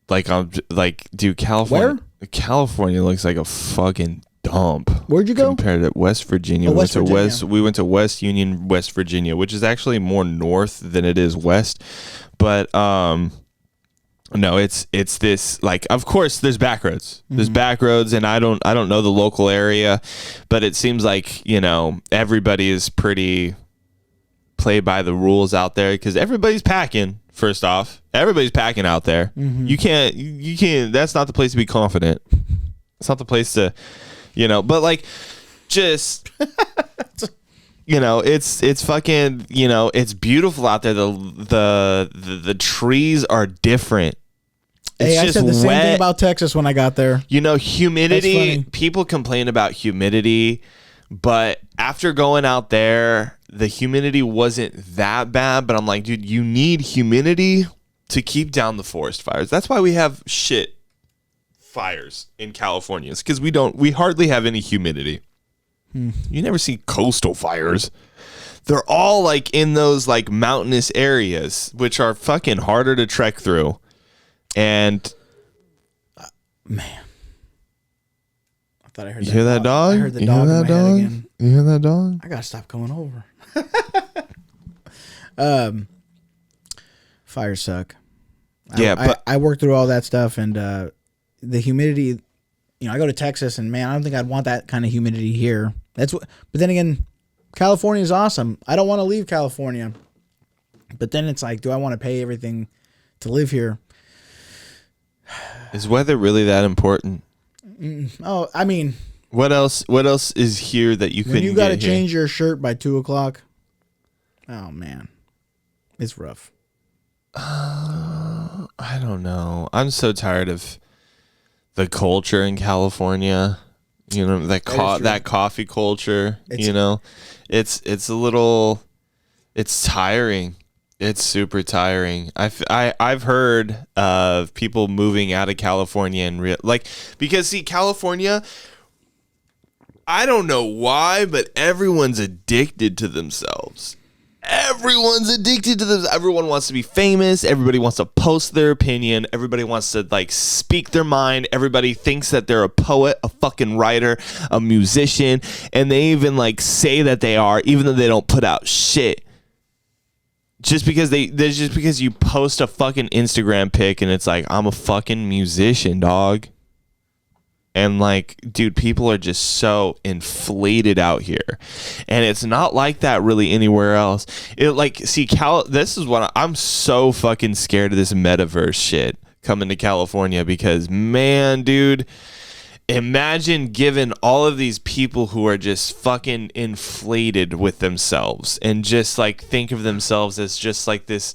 Dude, California. Where? California looks like a fucking dump. Where'd you go? Compared to West Virginia. West Virginia. We went to West Union, West Virginia, which is actually more north than it is west. But no, it's this, like, of course there's back roads. There's back roads, and I don't know the local area, but it seems like, everybody is pretty play by the rules out there because everybody's packing. First off, everybody's packing out there. You can't, that's not the place to be confident. It's not the place to, but like just it's fucking, it's beautiful out there. The trees are different. It's I just said the same wet. thing about Texas when I got there. Humidity. People complain about humidity, but after going out there, the humidity wasn't that bad. But I'm like, dude, you need humidity to keep down the forest fires. That's why we have shit fires in California. It's because we hardly have any humidity. You never see coastal fires. They're all like in those like mountainous areas, which are fucking harder to trek through. And man, I thought I heard. You hear that dog? I heard the dog in my head again. You hear that dog? I gotta stop coming over. Fires suck. But I worked through all that stuff, and the humidity. I go to Texas, and man, I don't think I'd want that kind of humidity here. But then again, California is awesome. I don't want to leave California, but then it's like, do I want to pay everything to live here? Is weather really that important? Oh, I mean, what else is here that you couldn't when you got to get here? change your shirt by 2:00. Oh man, it's rough. I don't know. I'm so tired of the culture in California. That coffee culture. It's a little. It's tiring. It's super tiring. I've heard of people moving out of California and because see, California, I don't know why, but everyone's addicted to themselves. Everyone's addicted to this. Everyone wants to be famous. Everybody wants to post their opinion. Everybody wants to speak their mind. Everybody thinks that they're a poet, a fucking writer, a musician, and they even say that they are, even though they don't put out shit. Just because you post a fucking Instagram pic and it's like, I'm a fucking musician, dog. And like, dude, people are just so inflated out here, and it's not like that really anywhere else. It like, see, this is what I'm so fucking scared of, this metaverse shit coming to California, because man, dude, imagine giving all of these people who are just fucking inflated with themselves and just like think of themselves as just like this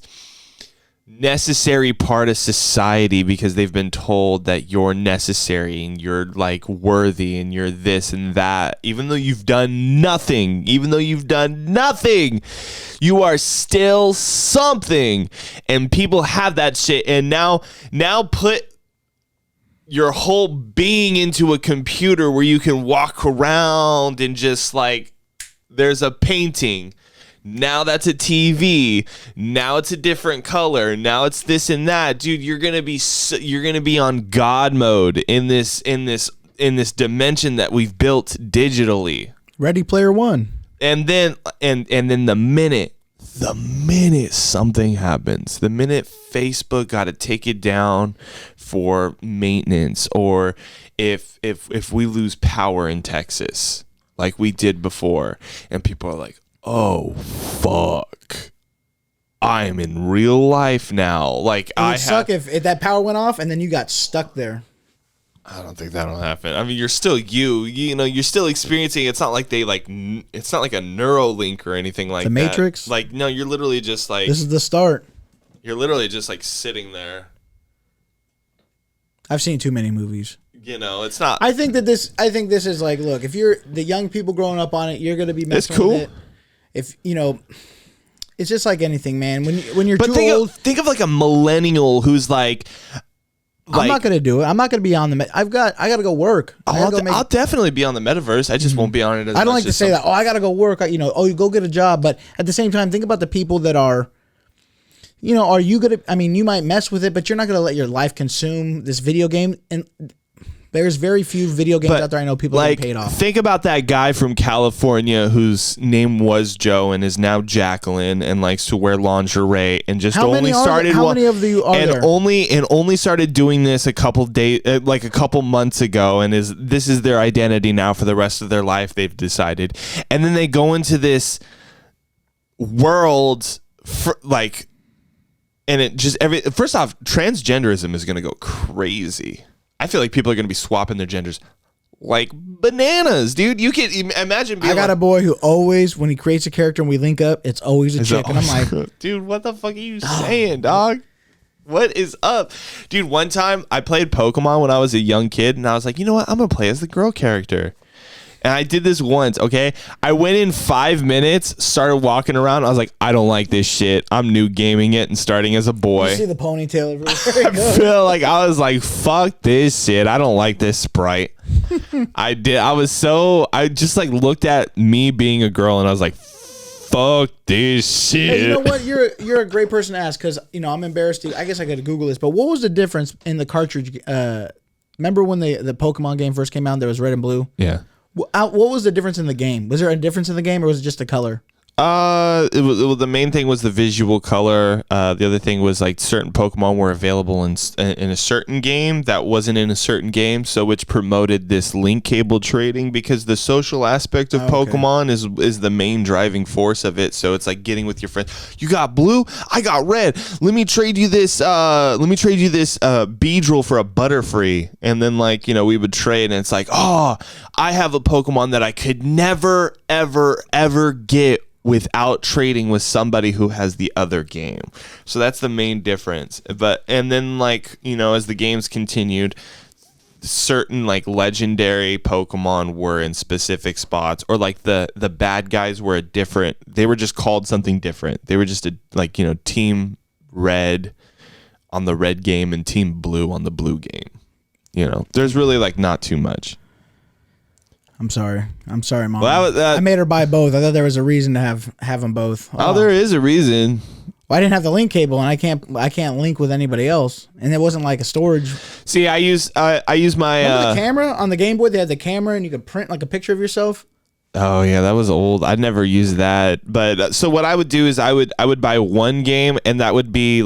necessary part of society because they've been told that you're necessary and you're like worthy and you're this and that, even though you've done nothing, you are still something. And people have that shit, and now put your whole being into a computer where you can walk around and just like, there's a painting, now that's a TV, now it's a different color, now it's this and that. Dude, you're gonna be on God mode in this dimension that we've built digitally. Ready Player One. And then the minute something happens, the minute Facebook got to take it down for maintenance, or if we lose power in Texas like we did before, and people are like, oh fuck, I am in real life now. Like, It would suck if that power went off and then you got stuck there. I don't think that'll happen. I mean, you're still you're still experiencing. It's not like it's not like a Neuralink or anything like The Matrix? Like, no, you're literally just like, This is the start. you're literally just like sitting there. I've seen too many movies. It's not. I think this is like, look, if you're the young people growing up on it, you're gonna be messing It's cool. with it. If it's just like anything, man. When you're But too old, think of like a millennial who's like I'm not gonna do it. I'm not gonna be on the. I gotta go work. I'll definitely be on the metaverse. I just won't be on it as much. I don't like to say that. Oh, I gotta go work. You go get a job. But at the same time, think about the people that are. Are you gonna? I mean, you might mess with it, but you're not gonna let your life consume this video game. And there's very few video games out there I know people like, get paid off. Think about that guy from California whose name was Joe and is now Jacqueline, and likes to wear lingerie, and just How many of you are there? Only started doing this a couple months ago, and this is their identity now for the rest of their life, they've decided. And then they go into this world and it just first off, transgenderism is going to go crazy. I feel like people are going to be swapping their genders like bananas, dude. You can imagine being I got a boy who always, when he creates a character and we link up, it's always a chick. And I'm like, dude, what the fuck are you saying, dog? What is up? Dude, one time I played Pokemon when I was a young kid, and I was like, you know what? I'm going to play as the girl character. And I did this once, okay? I went in 5 minutes, started walking around. I was like, I don't like this shit. I'm new gaming it and starting as a boy. you see the ponytail. I feel like I was like, fuck this shit. I don't like this sprite. I just like looked at me being a girl, and I was like, fuck this shit. Hey, you know what? You're a great person to ask, because I'm embarrassed to. I guess I got to Google this, but what was the difference in the cartridge? Remember when the Pokemon game first came out? There was red and blue. Yeah. What was the difference in the game? Was there a difference in the game, or was it just the color? The main thing was the visual color. The other thing was like certain Pokemon were available in a certain game that wasn't in a certain game, so which promoted this link cable trading, because the social aspect of Pokemon is the main driving force of it. So it's like getting with your friends. You got blue, I got red. Let me trade you this. Beedrill for a Butterfree, and then we would trade, and it's like, oh, I have a Pokemon that I could never ever get without trading with somebody who has the other game. So that's the main difference. And then as the games continued, certain legendary Pokemon were in specific spots, or the bad guys were they were just called something different. They were just Team Red on the red game and Team Blue on the blue game. There's really not too much. I'm sorry, Mom. Well, I made her buy both. I thought there was a reason to have them both. Oh, there is a reason. Well, I didn't have the link cable, and I can't link with anybody else. And it wasn't like a storage. See, I use my Remember the camera on the Game Boy. They had the camera, and you could print a picture of yourself. Oh yeah, that was old. I'd never used that. But so what I would do is I would buy one game, and that would be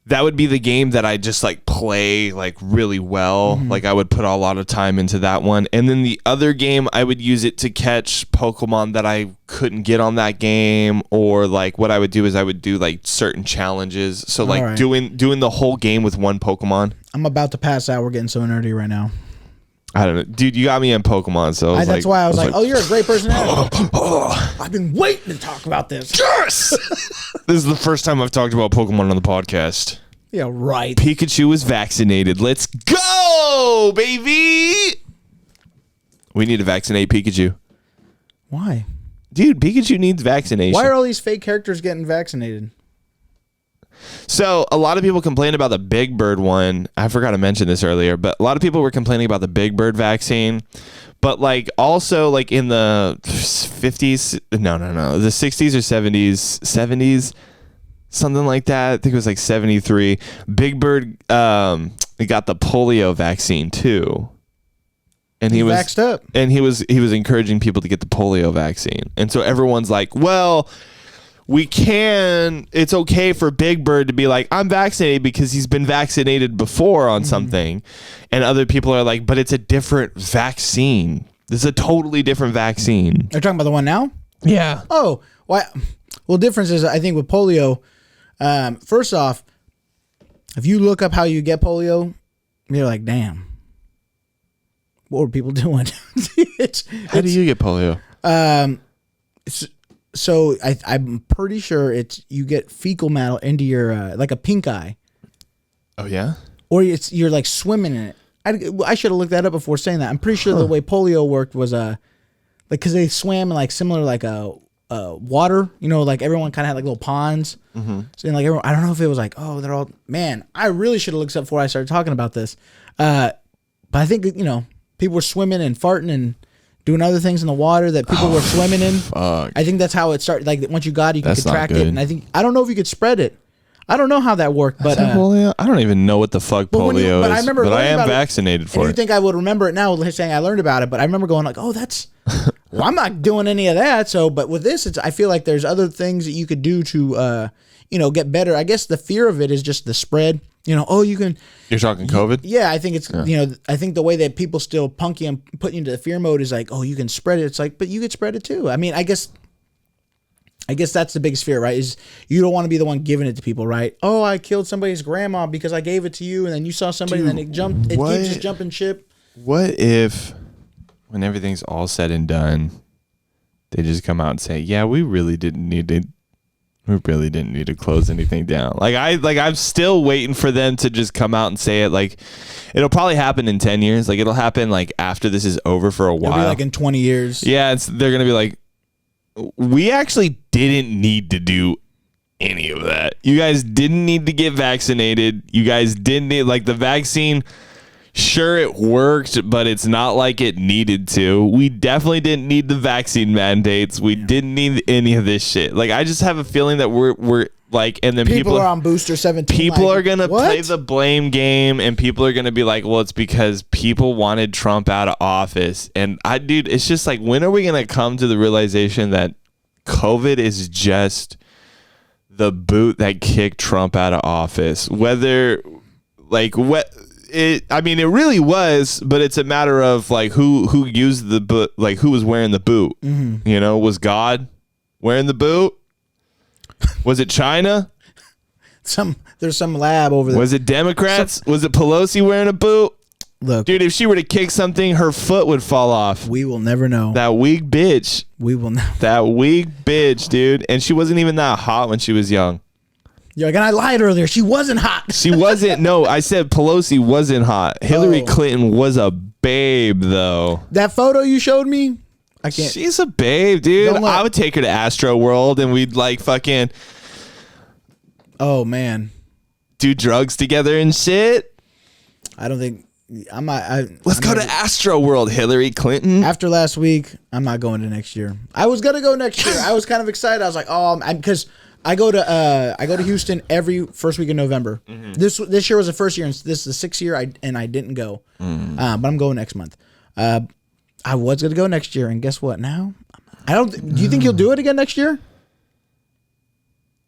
that would be the game that I just like play like really well. Like I would put a lot of time into that one. And then the other game, I would use it to catch Pokemon that I couldn't get on that game, or like what I would do is I would do like certain challenges. So like doing the whole game with one Pokemon. I'm about to pass out. We're getting so nerdy right now. I don't know, dude. You got me in Pokemon, so that's why I was like, "Oh, you're a great personality." I've been waiting to talk about this. Yes, this is the first time I've talked about Pokemon on the podcast. Yeah, right. Pikachu is vaccinated. Let's go, baby. We need to vaccinate Pikachu. Why, dude? Pikachu needs vaccination. Why are all these fake characters getting vaccinated? So a lot of people complain about the Big Bird one. I forgot to mention this earlier, but a lot of people were complaining about the Big Bird vaccine. But like also like in the 50s, the 60s or 70s, something like that. I think it was like 73. Big Bird he got the polio vaccine too. And he was vaxxed up. And he was encouraging people to get the polio vaccine. And so everyone's like, well, it's okay for Big Bird to be like, I'm vaccinated because he's been vaccinated before on something. And other people are like, but it's a different vaccine. This is a totally different vaccine. You're talking about the one now? Yeah. Oh, why? Well, difference is, I think with polio, first off, if you look up how you get polio, you're like, damn, what were people doing? How do you get polio? So I'm pretty sure you get fecal matter into your like a pink eye. Oh yeah. Or you're like swimming in it. I should have looked that up before saying that. I'm pretty sure the way polio worked was like because they swam in like similar like water. You know, like everyone kind of had like little ponds. So like everyone, I don't know if it was like, oh, they're all, man, I really should have looked up before I started talking about this. But I think people were swimming and farting and doing other things in the water that people were swimming in. Fuck. I think that's how it started. Like once you got it, you could contract it. And I don't know if you could spread it. I don't know how that worked, but polio? I don't even know what the fuck polio is. But I am vaccinated for it. You think I would remember it now, saying I learned about it? But I remember going like, "Oh, that's." Well, I'm not doing any of that. So, but with this, I feel like there's other things that you could do to, get better. I guess the fear of it is just the spread. You can. You're talking COVID? Yeah, I think it's I think the way that people still punk you and put you into the fear mode is like, oh, you can spread it. It's like, but you could spread it too. I mean, I guess that's the biggest fear, right? Is you don't want to be the one giving it to people, right? Oh, I killed somebody's grandma because I gave it to you, and then you saw somebody, and then it jumped. It keeps just jumping ship. What if, when everything's all said and done, they just come out and say, "Yeah, we really didn't need to close anything down." I'm still waiting for them to just come out and say it. Like, it'll probably happen in 10 years. Like, it'll happen like after this is over for a while. It'll be like in 20 years. Yeah, they're gonna be like, we actually didn't need to do any of that. You guys didn't need to get vaccinated. You guys didn't need, like, the vaccine. Sure, it worked, but it's not like it needed to. We definitely didn't need the vaccine mandates. We didn't need any of this shit. Like, I just have a feeling that we're like, and then people are on booster 17. People are gonna play the blame game, and people are gonna be like, well, it's because people wanted Trump out of office. And dude, it's just like, when are we gonna come to the realization that COVID is just the boot that kicked Trump out of office? Whether like what. It really was, but it's a matter of like who used the boot, like who was wearing the boot. Was God wearing the boot? Was it China? There's some lab over there. Was it Democrats? Was it Pelosi wearing a boot? Look, dude, if she were to kick something, her foot would fall off. We will never know. That weak bitch. We will never. That weak bitch, dude. And she wasn't even that hot when she was young. You're like, and I lied earlier. She wasn't hot. She wasn't. No, I said Pelosi wasn't hot. Hillary Clinton was a babe, though. That photo you showed me, I can't. She's a babe, dude. I would take her to Astro World, and we'd like fucking. Oh man. Do drugs together and shit. I don't think I'm not. Let's go to Astro World, Hillary Clinton. After last week, I'm not going to next year. I was gonna go next year. I was kind of excited. I was like, oh, because. I go to Houston every first week in November. This year was the first year, and this is the 6th year, and I didn't go. But I'm going next month. I was gonna go next year, and guess what? Now I don't. Do you think he'll do it again next year?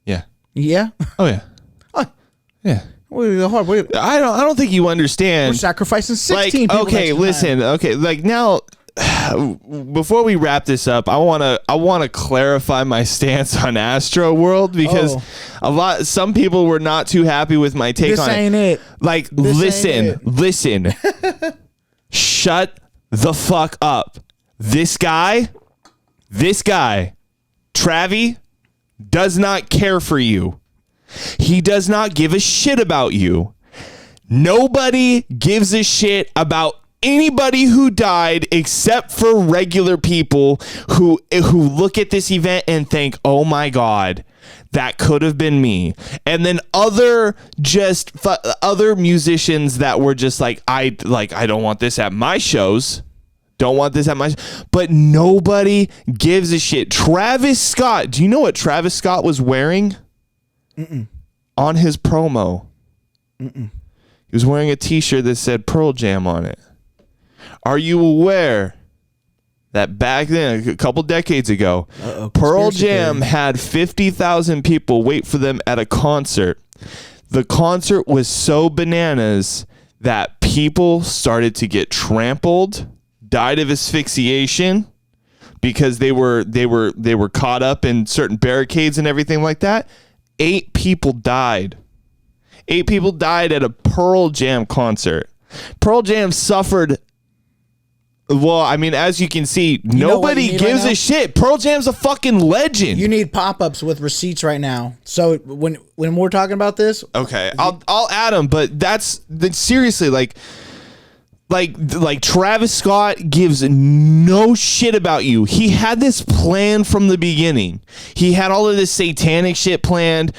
Yeah. Yeah. Oh yeah. Yeah. We're I don't think you understand. sacrificing 16 like, people. okay, listen. Okay, like now, before we wrap this up, I wanna clarify my stance on Astro World because some people were not too happy with my take This on ain't it. Like, This ain't listen. Shut the fuck up. This guy, Travi, does not care for you. He does not give a shit about you. Nobody gives a shit about anybody who died except for regular people who look at this event and think, "Oh my God, that could have been me." And then other musicians that were just like, I don't want this at my shows. Don't want this at my but nobody gives a shit. Travis Scott, do you know what Travis Scott was wearing? On his promo? He was wearing a t-shirt that said Pearl Jam on it. Are you aware that back then, a couple decades ago, Pearl Jam had 50,000 people wait for them at a concert? The concert was so bananas that people started to get trampled, died of asphyxiation because they were caught up in certain barricades and everything like that. 8 people died. 8 people died at a Pearl Jam concert. Pearl Jam suffered. Well, I mean, as you can see, nobody gives a shit. Pearl Jam's a fucking legend. You need pop-ups with receipts right now. So when we're talking about this, okay, I'll add them. But that's seriously like Travis Scott gives no shit about you. He had this plan from the beginning. He had all of this satanic shit planned.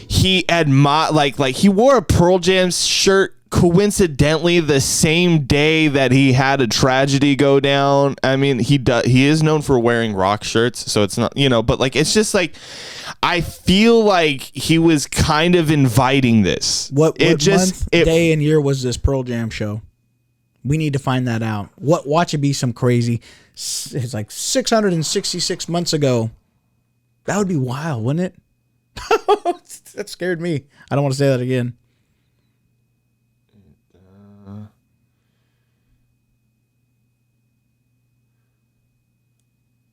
He had he wore a Pearl Jam shirt coincidentally the same day that he had a tragedy go down. I mean, he is known for wearing rock shirts, so it's not, but like it's just like I feel like he was kind of inviting this. What day and year was this Pearl Jam show? We need to find that out. Watch it be some crazy. It's like 666 months ago. That would be wild, wouldn't it? That scared me. I don't want to say that again.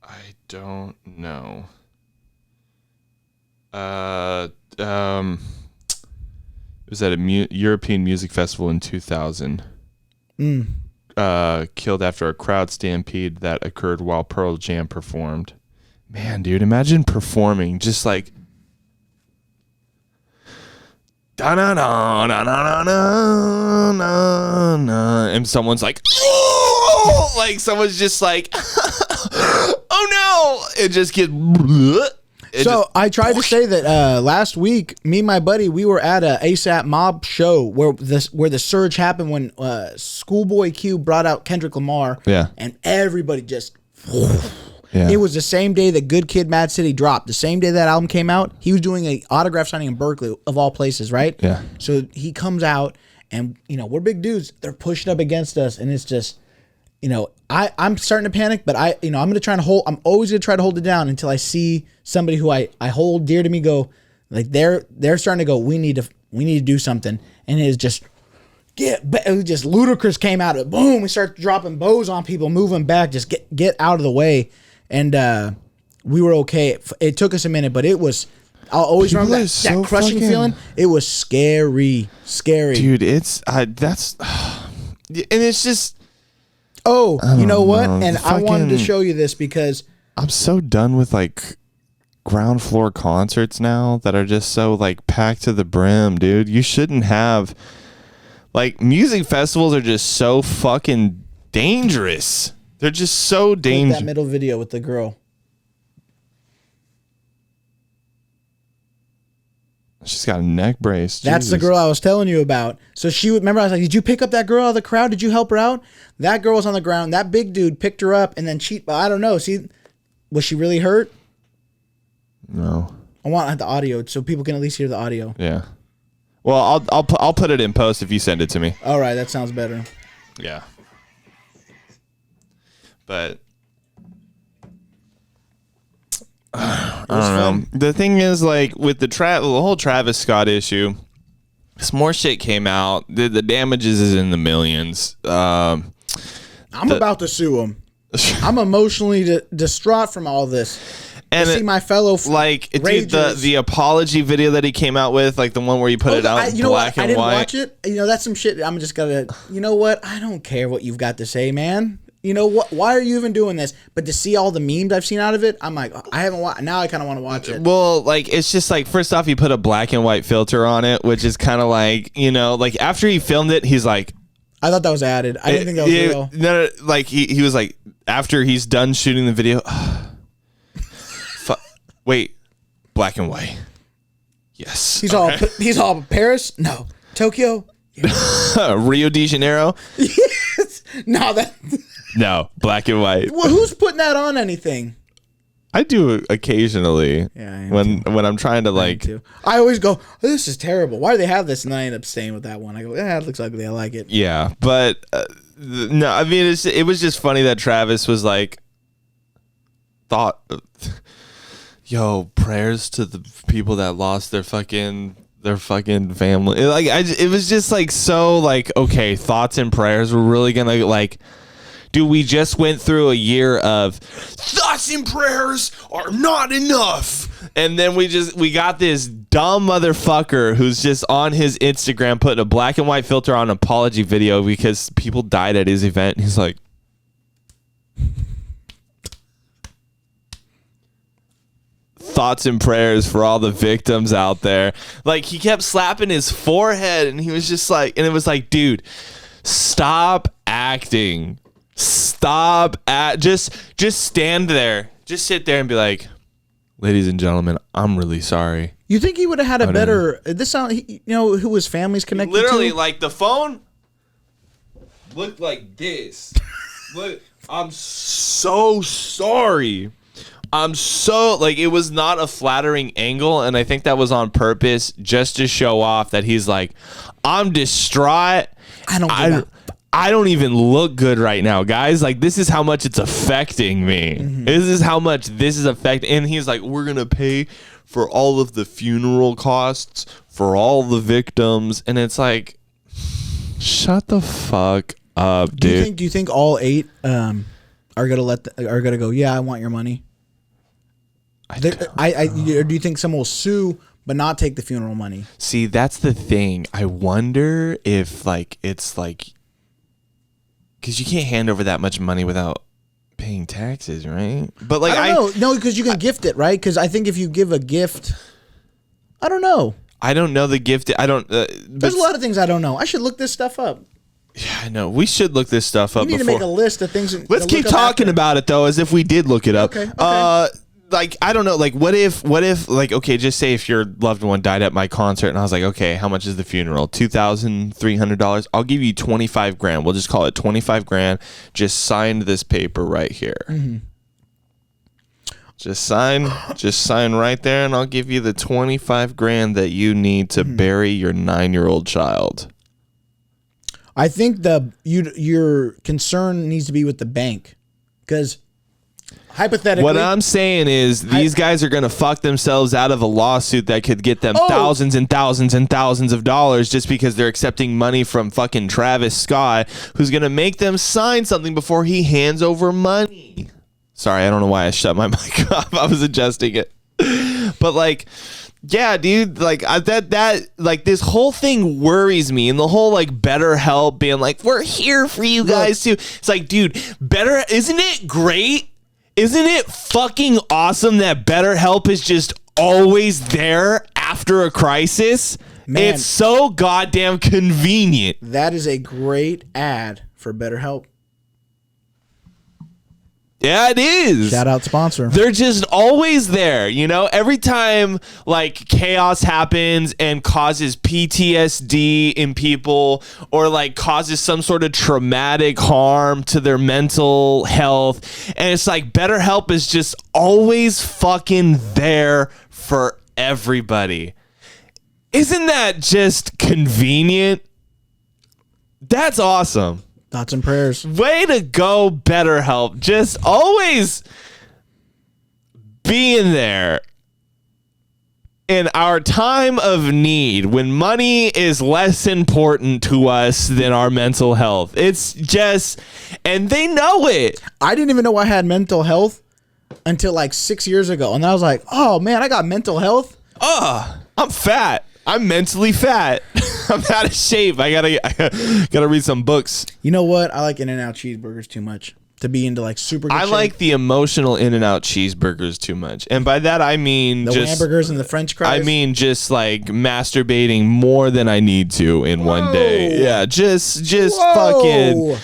I don't know. It was at a European music festival in 2000. Killed after a crowd stampede that occurred while Pearl Jam performed. Man, dude, imagine performing just like and someone's like, oh, like someone's just like, oh no, it just gets. I tried to say that last week, me and my buddy, we were at a ASAP Mob show where the surge happened when Schoolboy Q brought out Kendrick Lamar. Yeah. And everybody just. Yeah. It was the same day that Good Kid, Mad City dropped. The same day that album came out, he was doing an autograph signing in Berkeley, of all places, right? Yeah. So he comes out, and we're big dudes. They're pushing up against us, and it's just, I'm starting to panic, but I'm gonna try to hold. I'm always gonna try to hold it down until I see somebody who I hold dear to me go, like they're starting to go. We need to do something, and it's just. It was just Ludacris came out of boom. We start dropping bows on people, moving back, just get out of the way. And we were okay. It took us a minute, but it was. I'll always remember that crushing feeling. It was scary, dude. It's that's, and it's just. Oh, you know what? And I wanted to show you this because I'm so done with like ground floor concerts now that are just so like packed to the brim, dude. You shouldn't have. Like, music festivals are just so fucking dangerous. They're just so dangerous. That middle video with the girl. She's got a neck brace. That's Jesus. the girl I was telling you about. So she would remember. I was like, "Did you pick up that girl out of the crowd? Did you help her out?" That girl was on the ground. That big dude picked her up and then I don't know. See, was she really hurt? No. I want the audio so people can at least hear the audio. Yeah. Well, I'll put it in post if you send it to me. All right, that sounds better. Yeah. But I don't know. The thing is, like, with the whole Travis Scott issue, some more shit came out. The damages is in the millions. I'm about to sue him. I'm emotionally distraught from all this. And to see my fellow dude, the apology video that he came out with, like the one where you put it out in black and white. I didn't watch it. That's some shit. I'm just gonna. You know what? I don't care what you've got to say, man. You know what? Why are you even doing this? But to see all the memes I've seen out of it, I'm like, I haven't watched. Now I kind of want to watch it. Well, like it's just like first off, he put a black and white filter on it, which is kind of like like after he filmed it, he's like, I thought that was added. I didn't think that was real. No, like he was like after he's done shooting the video. Wait, black and white. Yes. He's all Paris? No. Tokyo? Yeah. Rio de Janeiro? Yes. No, black and white. Well, who's putting that on anything? I do occasionally. Yeah, when I'm trying to like I always go, this is terrible. Why do they have this? And then I end up staying with that one. I go, it looks ugly. I like it. Yeah, but no, I mean it was just funny that Travis was like yo, prayers to the people that lost their fucking family. Like it was just like so like okay, thoughts and prayers were really gonna like, dude, we just went through a year of thoughts and prayers are not enough, and then we got this dumb motherfucker who's just on his Instagram putting a black and white filter on an apology video because people died at his event. And he's like, thoughts and prayers for all the victims out there. Like he kept slapping his forehead and he was just like, and it was like, dude, stop acting. Just stand there. Just sit there and be like, ladies and gentlemen, I'm really sorry. You think he would have had a better, this sound, who his family's connected literally, to? like the phone looked like this. Look, I'm so sorry. I'm so like, it was not a flattering angle, and I think that was on purpose just to show off that he's like, I'm distraught. I don't even look good right now, guys. Like, this is how much it's affecting me. Mm-hmm. This is how much this is affecting. And he's like, we're gonna pay for all of the funeral costs for all the victims, and it's like, shut the fuck up, dude. Do you think all 8 are gonna go? Yeah, I want your money. Or do you think someone will sue but not take the funeral money? See, that's the thing. I wonder if like it's like, because you can't hand over that much money without paying taxes, right? But like, I don't know. No, because you can gift it, right? Because I think if you give a gift, I don't know. I don't know the gift. I don't. There's a lot of things I don't know. I should look this stuff up. Yeah, I know. We should look this stuff up. We need to make a list of things. Let's keep talking about it though, as if we did look it up. Okay. Like, I don't know, like, what if, like, okay, just say if your loved one died at my concert, and I was like, okay, how much is the funeral? $2,300. I'll give you 25 grand. We'll just call it 25 grand. Just sign this paper right here. Mm-hmm. Just sign right there, and I'll give you the 25 grand that you need to bury your 9-year-old child. I think your concern needs to be with the bank, because hypothetically, what I'm saying is these guys are going to fuck themselves out of a lawsuit that could get them thousands and thousands and thousands of dollars just because they're accepting money from fucking Travis Scott, who's going to make them sign something before he hands over money. Sorry, I don't know why I shut my mic off. I was adjusting it. But like, yeah, dude, like that like this whole thing worries me, and the whole like BetterHelp being like, we're here for you guys too. It's like, dude, isn't it great? Isn't it fucking awesome that BetterHelp is just always there after a crisis? Man, it's so goddamn convenient. That is a great ad for BetterHelp. Yeah, it is. Shout out sponsor. They're just always there, every time like chaos happens and causes PTSD in people, or like causes some sort of traumatic harm to their mental health. And it's like BetterHelp is just always fucking there for everybody. Isn't that just convenient? That's awesome. Thoughts and prayers. Way to go, BetterHelp. Just always being there. in our time of need, when money is less important to us than our mental health. It's just, and they know it. I didn't even know I had mental health until like 6 years ago. And I was like, oh man, I got mental health. I'm fat. I'm mentally fat. I'm out of shape. I gotta read some books. You know what? I like In-N-Out cheeseburgers too much to be into like super good shape. like the emotional In-N-Out cheeseburgers too much. And by that I mean the just hamburgers and the French fries. I mean just like masturbating more than I need to in one day. Yeah, just fucking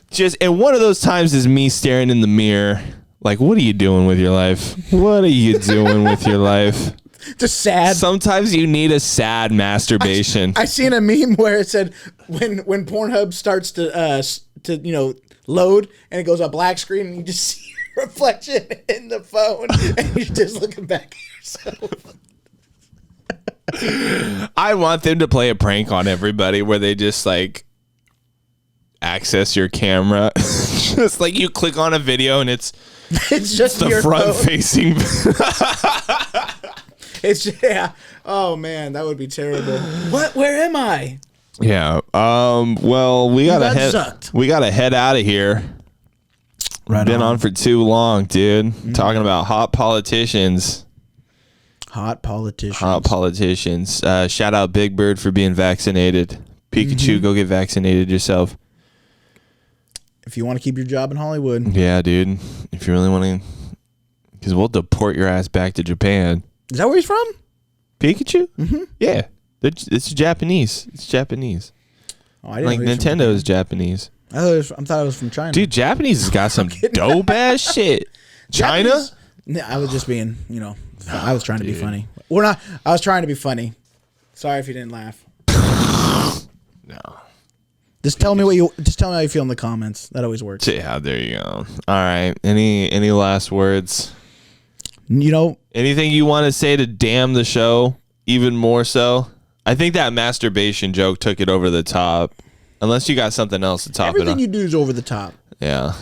just, and one of those times is me staring in the mirror like, what are you doing with your life? What are you doing with your life? Just sad. Sometimes you need a sad masturbation. I seen a meme where it said when Pornhub starts to load and it goes a black screen and you just see your reflection in the phone and you're just looking back at yourself. I want them to play a prank on everybody where they just like access your camera. Just like you click on a video and it's just the your front phone. facing. Yeah. Oh man, that would be terrible. What? Where am I? Yeah. Well, we gotta sucked. we gotta head out of here. Right. Been on for too long, dude. Talking about hot politicians. Hot politicians. Hot politicians. Shout out Big Bird for being vaccinated. Pikachu, go get vaccinated yourself. If you want to keep your job in Hollywood. Yeah, dude. If you really want to, because we'll deport your ass back to Japan. Is that where he's from? Pikachu? Mm-hmm. Yeah. It's Japanese. It's Japanese. Oh, I didn't Like know he was Nintendo is Japanese. I thought it was from China. Dude, Japanese has got some dope ass shit. China? Japanese? No, I was just being, I was trying to be funny. We're not. I was trying to be funny. Sorry if you didn't laugh. No. Just tell me how you feel in the comments. That always works. Yeah, there you go. All right. Any last words? Anything you want to say to damn the show even more so? I think that masturbation joke took it over the top. Unless you got something else to top it Everything on. you do is over the top. Yeah.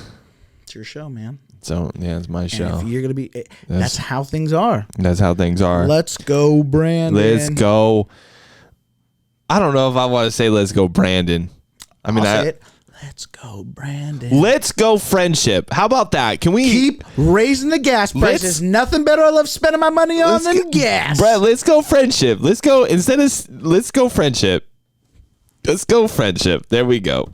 It's your show, man. So, yeah, it's my show. And if you're going to be... That's how things are. That's how things are. Let's go, Brandon. Let's go. I don't know if I want to say let's go, Brandon. I mean, I'll say it. Let's go, Brandon. Let's go, friendship. How about that? Can we keep raising the gas prices? Nothing better I love spending my money on than gas. Brad, let's go, friendship. Let's go. Let's go, friendship. Let's go, friendship. There we go.